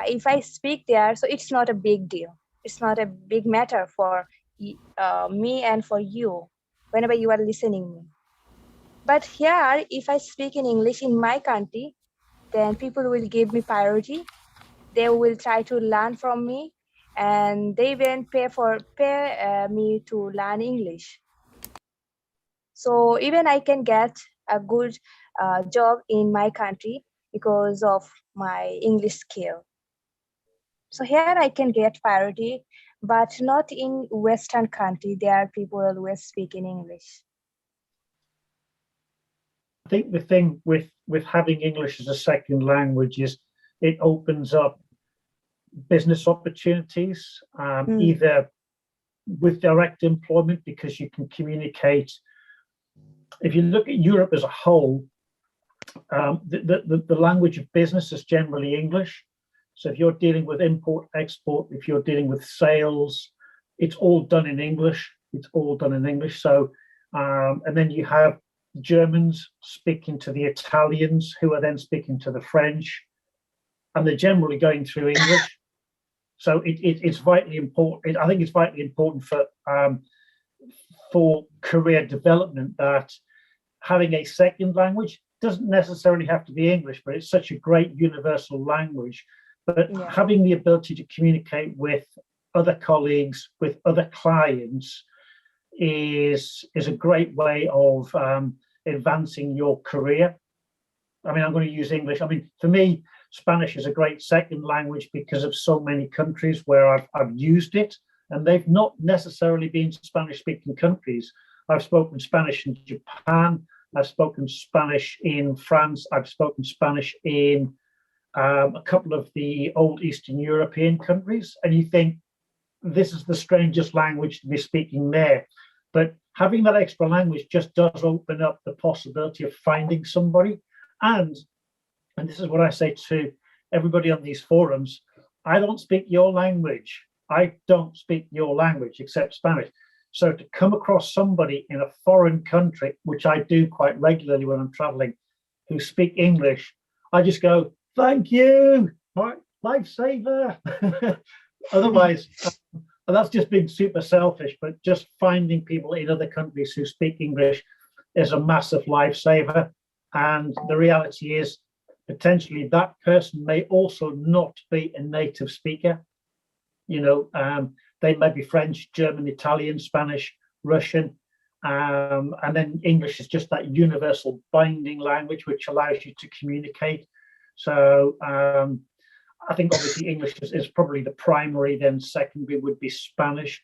if I speak there, so it's not a big deal. It's not a big matter for me and for you whenever you are listening me. But here, if I speak in English in my country, then people will give me priority. They will try to learn from me, and they will pay me to learn English. So even I can get a good job in my country because of my English skill. So here I can get priority, but not in Western country. There are people always speak in English. I think the thing with having English as a second language is it opens up business opportunities, either with direct employment, because you can communicate. If you look at Europe as a whole, the language of business is generally English. So if you're dealing with import, export, if you're dealing with sales, it's all done in English. It's all done in English. So, and then you have Germans speaking to the Italians, who are then speaking to the French, and they're generally going through English. So it's vitally important. I think it's vitally important for career development that having a second language doesn't necessarily have to be English, but it's such a great universal language. But having the ability to communicate with other colleagues, with other clients, is a great way of advancing your career. I mean, I'm going to use English. I mean, for me, Spanish is a great second language because of so many countries where I've used it, and they've not necessarily been Spanish-speaking countries. I've spoken Spanish in Japan. I've spoken Spanish in France. I've spoken Spanish in a couple of the old Eastern European countries. And you think, this is the strangest language to be speaking there. But having that extra language just does open up the possibility of finding somebody. And this is what I say to everybody on these forums, I don't speak your language. I don't speak your language except Spanish. So to come across somebody in a foreign country, which I do quite regularly when I'm traveling, who speak English, I just go, thank you, my lifesaver. Otherwise, that's just being super selfish, but just finding people in other countries who speak English is a massive lifesaver. And the reality is, potentially that person may also not be a native speaker. They may be French, German, Italian, Spanish, Russian, and then English is just that universal binding language which allows you to communicate. So I think obviously English is probably the primary, then secondary would be Spanish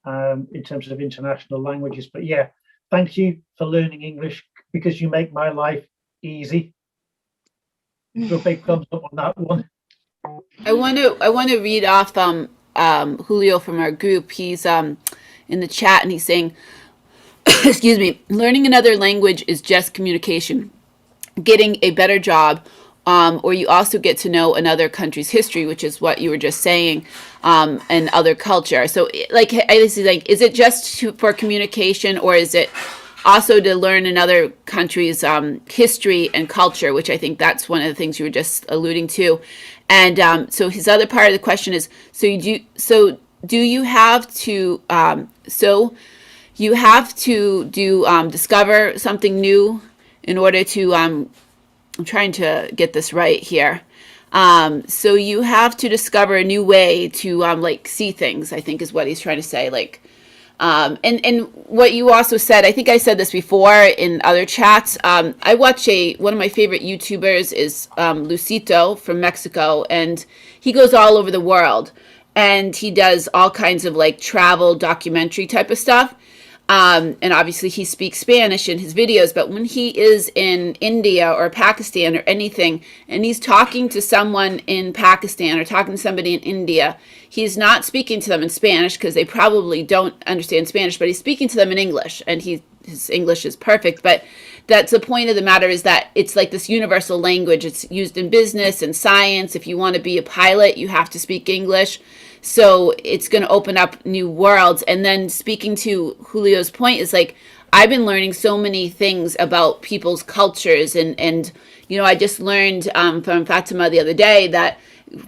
in terms of international languages. But yeah, thank you for learning English because you make my life easy. So big thumbs up on that one. I want to read off Julio from our group. He's in the chat and he's saying, excuse me, learning another language is just communication, getting a better job, or you also get to know another country's history, which is what you were just saying, and other culture. So like, is it just for communication, or is it also to learn another country's history and culture, which I think that's one of the things you were just alluding to. And so his other part of the question is, do you have to discover something new in order to, I'm trying to get this right here. So you have to discover a new way to like see things, I think is what he's trying to say. Like, and what you also said, I think I said this before in other chats. I watch one of my favorite YouTubers is Lucito from Mexico, and he goes all over the world, and he does all kinds of like travel documentary type of stuff. And obviously he speaks Spanish in his videos, but when he is in India or Pakistan or anything, and he's talking to someone in Pakistan or talking to somebody in India, he's not speaking to them in Spanish because they probably don't understand Spanish, but he's speaking to them in English, and his English is perfect. But that's the point of the matter, is that it's like this universal language. It's used in business and science. If you want to be a pilot, you have to speak English. So it's going to open up new worlds. And then speaking to Julio's point is like, I've been learning so many things about people's cultures. And I just learned from Fatima the other day that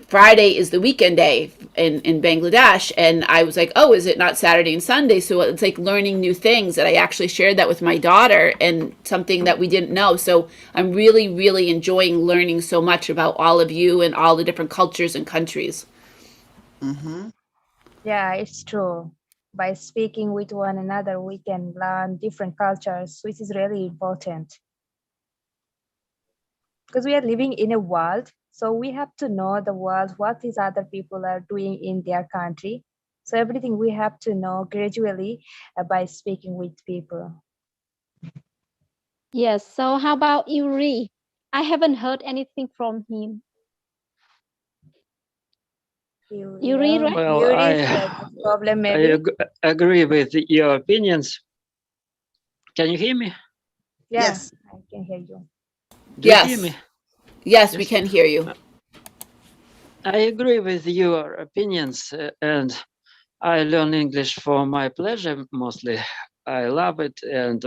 Friday is the weekend day in Bangladesh. And I was like, oh, is it not Saturday and Sunday? So it's like learning new things, that I actually shared that with my daughter, and something that we didn't know. So I'm really, really enjoying learning so much about all of you and all the different cultures and countries. Mm-hmm. Yeah, it's true. By speaking with one another, we can learn different cultures, which is really important. Because we are living in a world, so we have to know the world, what these other people are doing in their country. So everything we have to know gradually by speaking with people. Yes. So how about Yuri? I haven't heard anything from him. Yuri, right? Well, Yuri said problem maybe. I agree with your opinions. Can you hear me? Yeah, Yes. I can hear you. Do you hear me? Yes, we can hear you. I agree with your opinions, and I learn English for my pleasure mostly. I love it, and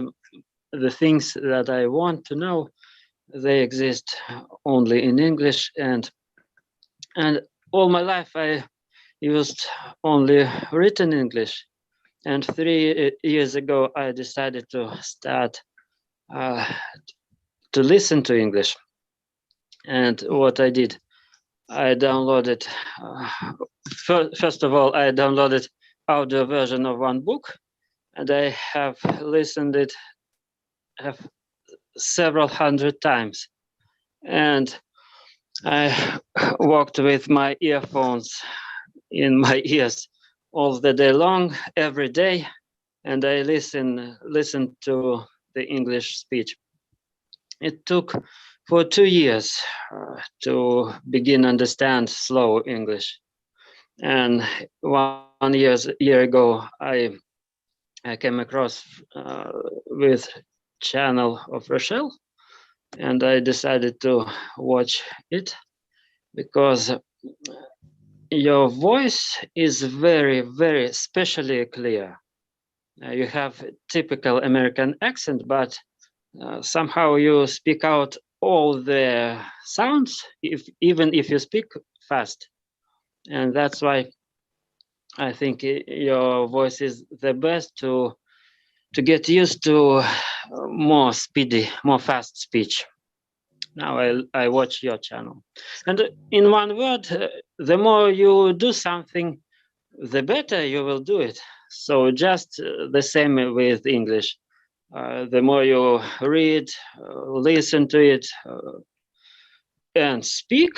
the things that I want to know, they exist only in English, and all my life I used only written English. And 3 years ago, I decided to start to listen to English. And what I did, I downloaded, first of all, I downloaded audio version of one book, and I have listened it several hundred times. And I walked with my earphones in my ears all the day long, every day, and I listened to the English speech. It took for 2 years to begin understand slow English, and 1 year ago I came across with channel of Rochelle, and I decided to watch it because your voice is very, very especially clear. You have typical American accent, but somehow you speak out all the sounds, even if you speak fast. And that's why I think your voice is the best to get used to more speedy, more fast speech. Now I watch your channel. And in one word, the more you do something, the better you will do it. So just the same with English. The more you read, listen to it, and speak,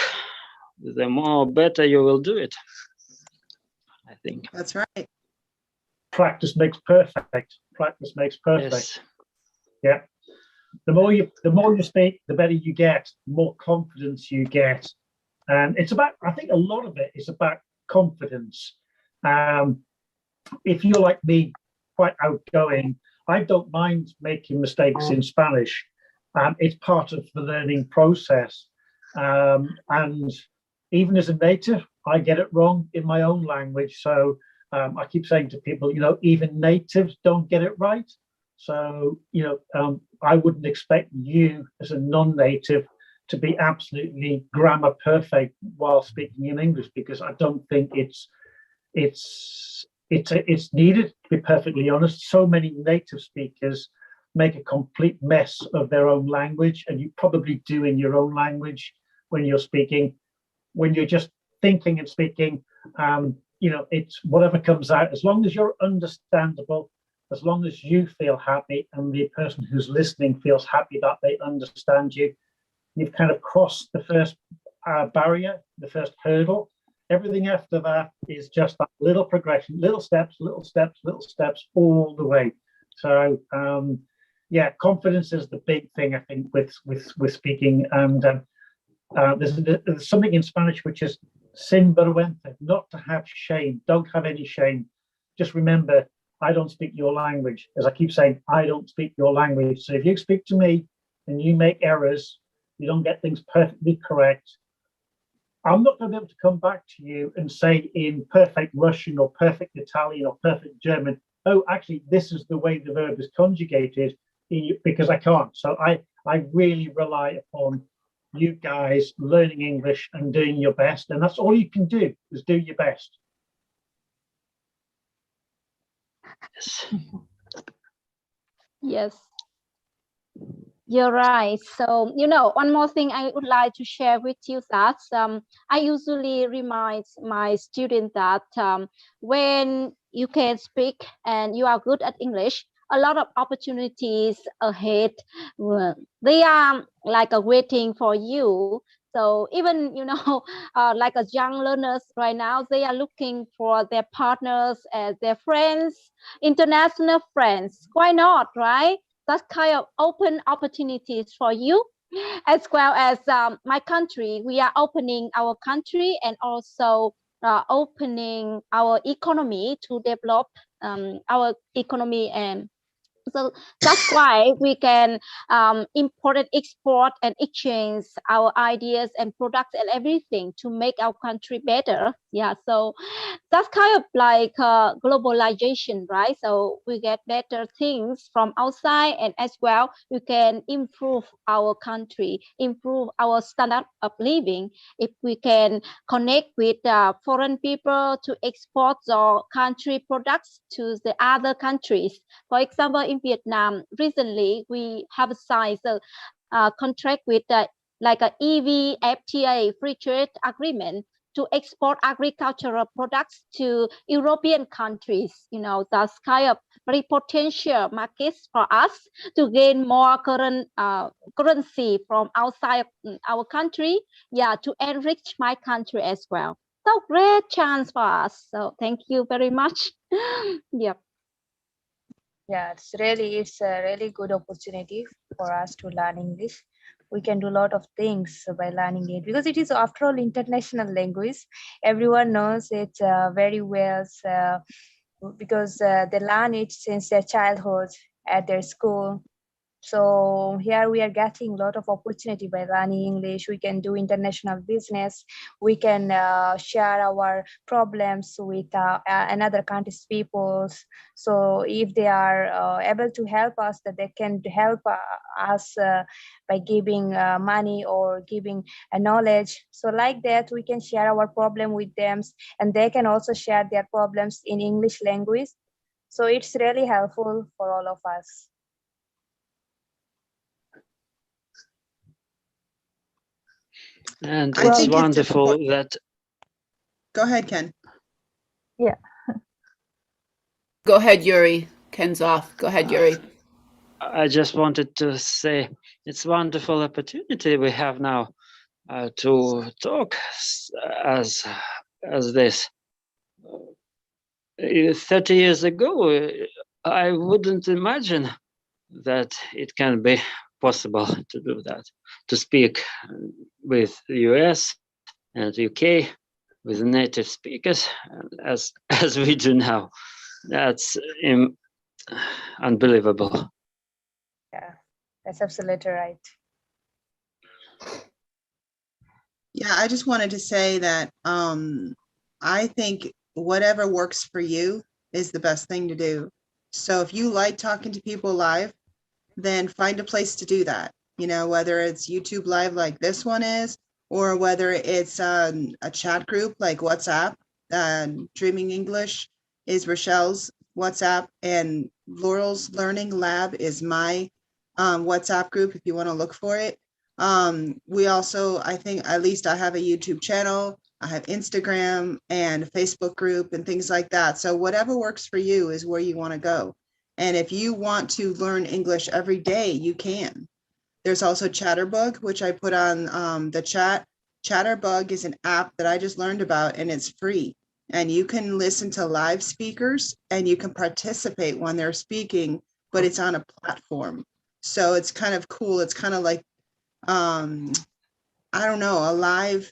the more better you will do it, I think. That's right. Practice makes perfect. Practice makes perfect. Yes. Yeah. The more you speak, the better you get, the more confidence you get. And it's about, I think a lot of it is about confidence. If you're like me, quite outgoing, I don't mind making mistakes in Spanish. It's part of the learning process. And even as a native, I get it wrong in my own language. So I keep saying to people, you know, even natives don't get it right. So, you know, I wouldn't expect you as a non-native to be absolutely grammar perfect while speaking in English, because I don't think it's needed, to be perfectly honest. So many native speakers make a complete mess of their own language, and you probably do in your own language when you're speaking. When you're just thinking and speaking, you know, it's whatever comes out, as long as you're understandable, as long as you feel happy and the person who's listening feels happy that they understand you, you've kind of crossed the first barrier, the first hurdle. Everything after that is just that little progression, little steps, little steps, little steps, all the way. So yeah, confidence is the big thing, I think, with speaking. And there's something in Spanish which is sin vergüenza, not to have shame. Don't have any shame. Just remember, I don't speak your language. As I keep saying, I don't speak your language. So if you speak to me and you make errors, you don't get things perfectly correct, I'm not going to be able to come back to you and say in perfect Russian or perfect Italian or perfect German, oh, actually, this is the way the verb is conjugated, because I can't. So I really rely upon you guys learning English and doing your best. And that's all you can do, is do your best. Yes. Yes, you're right. So, you know, one more thing I would like to share with you that I usually remind my students that when you can speak and you are good at English, a lot of opportunities ahead. They are like waiting for you. So even, you know, like as young learners right now, they are looking for their partners as their friends, international friends. Why not, right? That kind of open opportunities for you, as well as my country. We are opening our country and also opening our economy to develop our economy. And so that's why we can import and export and exchange our ideas and products and everything to make our country better. Yeah, so that's kind of like globalization, right? So we get better things from outside, and as well, we can improve our country, improve our standard of living if we can connect with foreign people to export our country products to the other countries. For example, in Vietnam, recently we have signed a contract with like a EV FTA, free trade agreement, to export agricultural products to European countries. You know, that's kind of very potential markets for us to gain more currency from outside our country. Yeah, to enrich my country as well. So great chance for us. So thank you very much. Yep. Yeah, it's a really good opportunity for us to learn English. We can do a lot of things by learning it, because it is, after all, international language. Everyone knows it very well, because they learn it since their childhood at their school. So here we are getting a lot of opportunity by learning English. We can do international business. We can share our problems with another country's peoples. So if they are able to help us, that they can help us by giving money or giving knowledge. So like that, we can share our problem with them, and they can also share their problems in English language. So it's really helpful for all of us. And I it's think wonderful important. that. Go ahead, Ken. Yeah, Go ahead, Yuri. Ken's off. Go ahead, Yuri. I just wanted to say it's a wonderful opportunity we have now to talk as this. 30 years ago, I wouldn't imagine that it can be possible to do that, to speak with the US and UK with native speakers as we do now. That's unbelievable. Yeah, that's absolutely right. Yeah, I just wanted to say that I think whatever works for you is the best thing to do. So if you like talking to people live, then find a place to do that. You know, whether it's YouTube Live like this one is, or whether it's a chat group like WhatsApp. Dreaming English is Rochelle's WhatsApp, and Laurel's Learning Lab is my WhatsApp group if you want to look for it. We also, I think, at least I have a YouTube channel, I have Instagram and a Facebook group and things like that. So whatever works for you is where you want to go. And if you want to learn English every day, you can. There's also Chatterbug, which I put on the chat. Chatterbug is an app that I just learned about, and it's free. And you can listen to live speakers and you can participate when they're speaking, but it's on a platform. So it's kind of cool. It's kind of like, I don't know, a live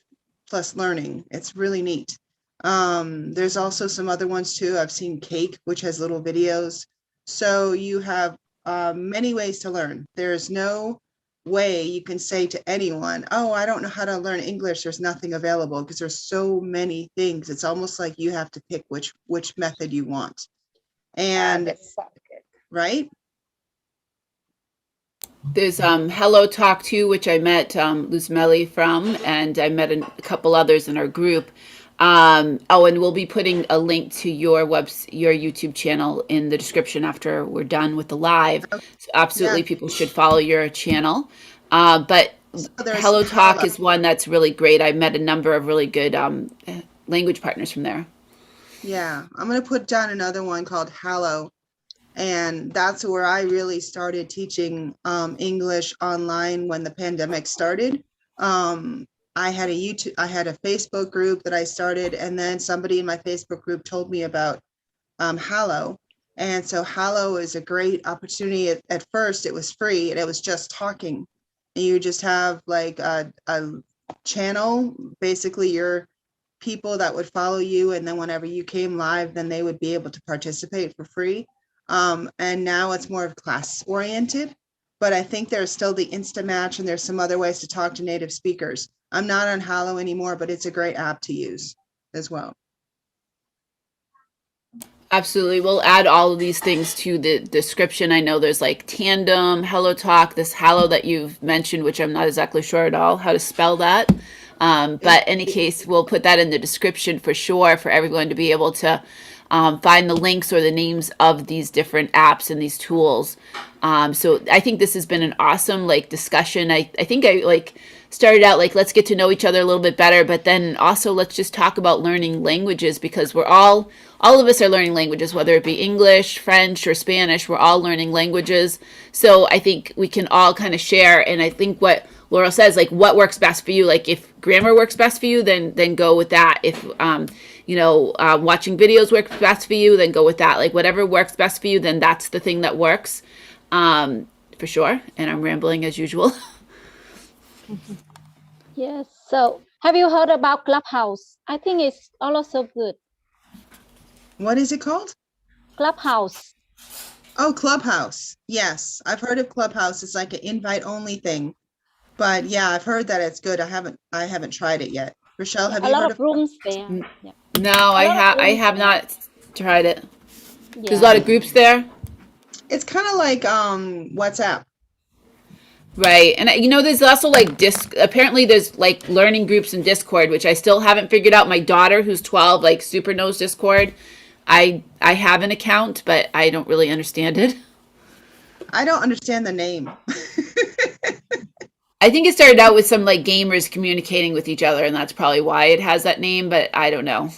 plus learning. It's really neat. There's also some other ones too. I've seen Cake, which has little videos. So you have many ways to learn. There's no way you can say to anyone, oh, I don't know how to learn English. There's nothing available, because there's so many things. It's almost like you have to pick which method you want. And That's so good. right? There's Hello Talk too, which I met Luzmeli from, and I met a couple others in our group. And we'll be putting a link to your YouTube channel in the description after we're done with the live. So absolutely, people should follow your channel. But So Hello Talk is one that's really great. I met a number of really good language partners from there. Yeah, I'm going to put down another one called Hallow. And that's where I really started teaching English online when the pandemic started. I had a Facebook group that I started, and then somebody in my Facebook group told me about Hallow. And so Hallow is a great opportunity. At first, it was free, and it was just talking. And you just have like a channel, basically your people that would follow you. And then whenever you came live, then they would be able to participate for free. And now it's more of class oriented, but I think there's still the Instamatch, and there's some other ways to talk to native speakers. I'm not on Hallow anymore, but it's a great app to use as well. Absolutely. We'll add all of these things to the description. I know there's like Tandem, Hello Talk, this Hallow that you've mentioned, which I'm not exactly sure at all how to spell that. But in any case, we'll put that in the description for sure for everyone to be able to find the links or the names of these different apps and these tools. So I think this has been an awesome discussion. I think I started out let's get to know each other a little bit better, but then also let's just talk about learning languages, because we're all of us are learning languages, whether it be English, French, or Spanish. We're all learning languages. So I think we can all kind of share. And I think what Laurel says, what works best for you, if grammar works best for you, then go with that. If watching videos works best for you, then go with that. Whatever works best for you, then that's the thing that works, for sure. And I'm rambling as usual. Yes. So have you heard about Clubhouse? I think it's also good. What is it called? Clubhouse. Oh, Clubhouse. Yes, I've heard of Clubhouse. It's like an invite only thing. But yeah, I've heard that it's good. I haven't tried it yet. Rochelle, have you heard of rooms there? Yeah. No, I have not tried it. Yeah. There's a lot of groups there. It's kind of like WhatsApp. Right. And there's also apparently there's learning groups in Discord, which I still haven't figured out. My daughter, who's 12, super knows Discord. I have an account, but I don't really understand it. I don't understand the name. I think it started out with some gamers communicating with each other, and that's probably why it has that name, but I don't know.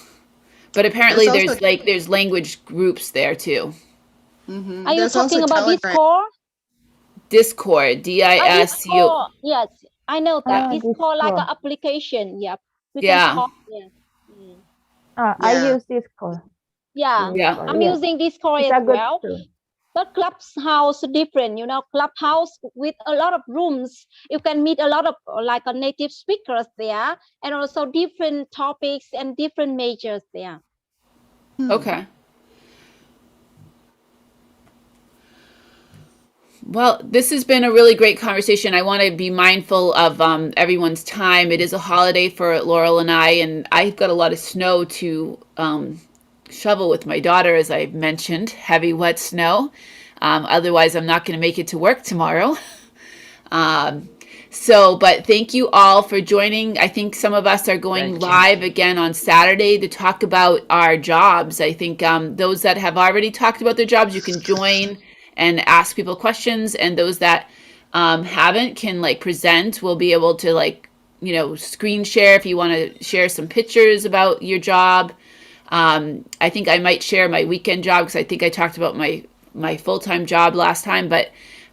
But apparently There's also- there's language groups there too. Mhm. Are you There's also talking about Telegram. Discord? Discord, DISU. Discord. Yes, I know that. Ah, Discord like Discord. an application. Yeah, we Yeah. can talk. Yeah. Mm. I Yeah. use Discord. Yeah, Yeah. I'm Yeah. using Discord It's as a good well. tool. But Clubhouse different, you know, Clubhouse with a lot of rooms. You can meet a lot of like a native speakers there, and also different topics and different majors there. Okay. Well, this has been a really great conversation. I want to be mindful of everyone's time. It is a holiday for Laurel and and I've got a lot of snow to shovel with my daughter, as I mentioned, heavy, wet snow. Otherwise, I'm not going to make it to work tomorrow. But thank you all for joining. I think some of us are going Thank you. live again on Saturday to talk about our jobs. I think those that have already talked about their jobs, you can join and ask people questions. And those that haven't can like present. We'll be able to like, screen share if you want to share some pictures about your job. I think I might share my weekend job because I think I talked about my full-time job last time, but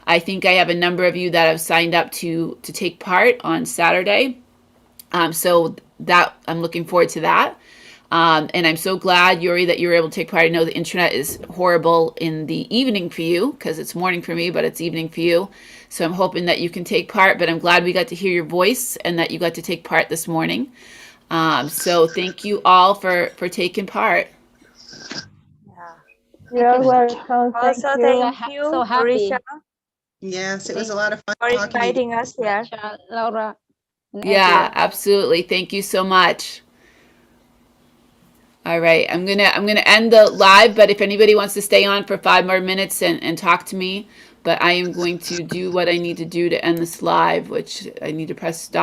I think I have a number of you that have signed up to take part on Saturday. So that I'm looking forward to that. And I'm so glad, Yuri, that you were able to take part. I know the internet is horrible in the evening for you because it's morning for me, but it's evening for you. So I'm hoping that you can take part, but I'm glad we got to hear your voice and that you got to take part this morning. So thank you all for taking part. You're welcome. Thank Also, you. thank you, So happy. Marisha, Yes, it was a lot of fun for talking to you. inviting us here. Laura. and Yeah, Edward. absolutely. Thank you so much. All right, I'm gonna end the live, but if anybody wants to stay on for 5 more minutes and talk to me, but I am going to do what I need to do to end this live, which I need to press stop.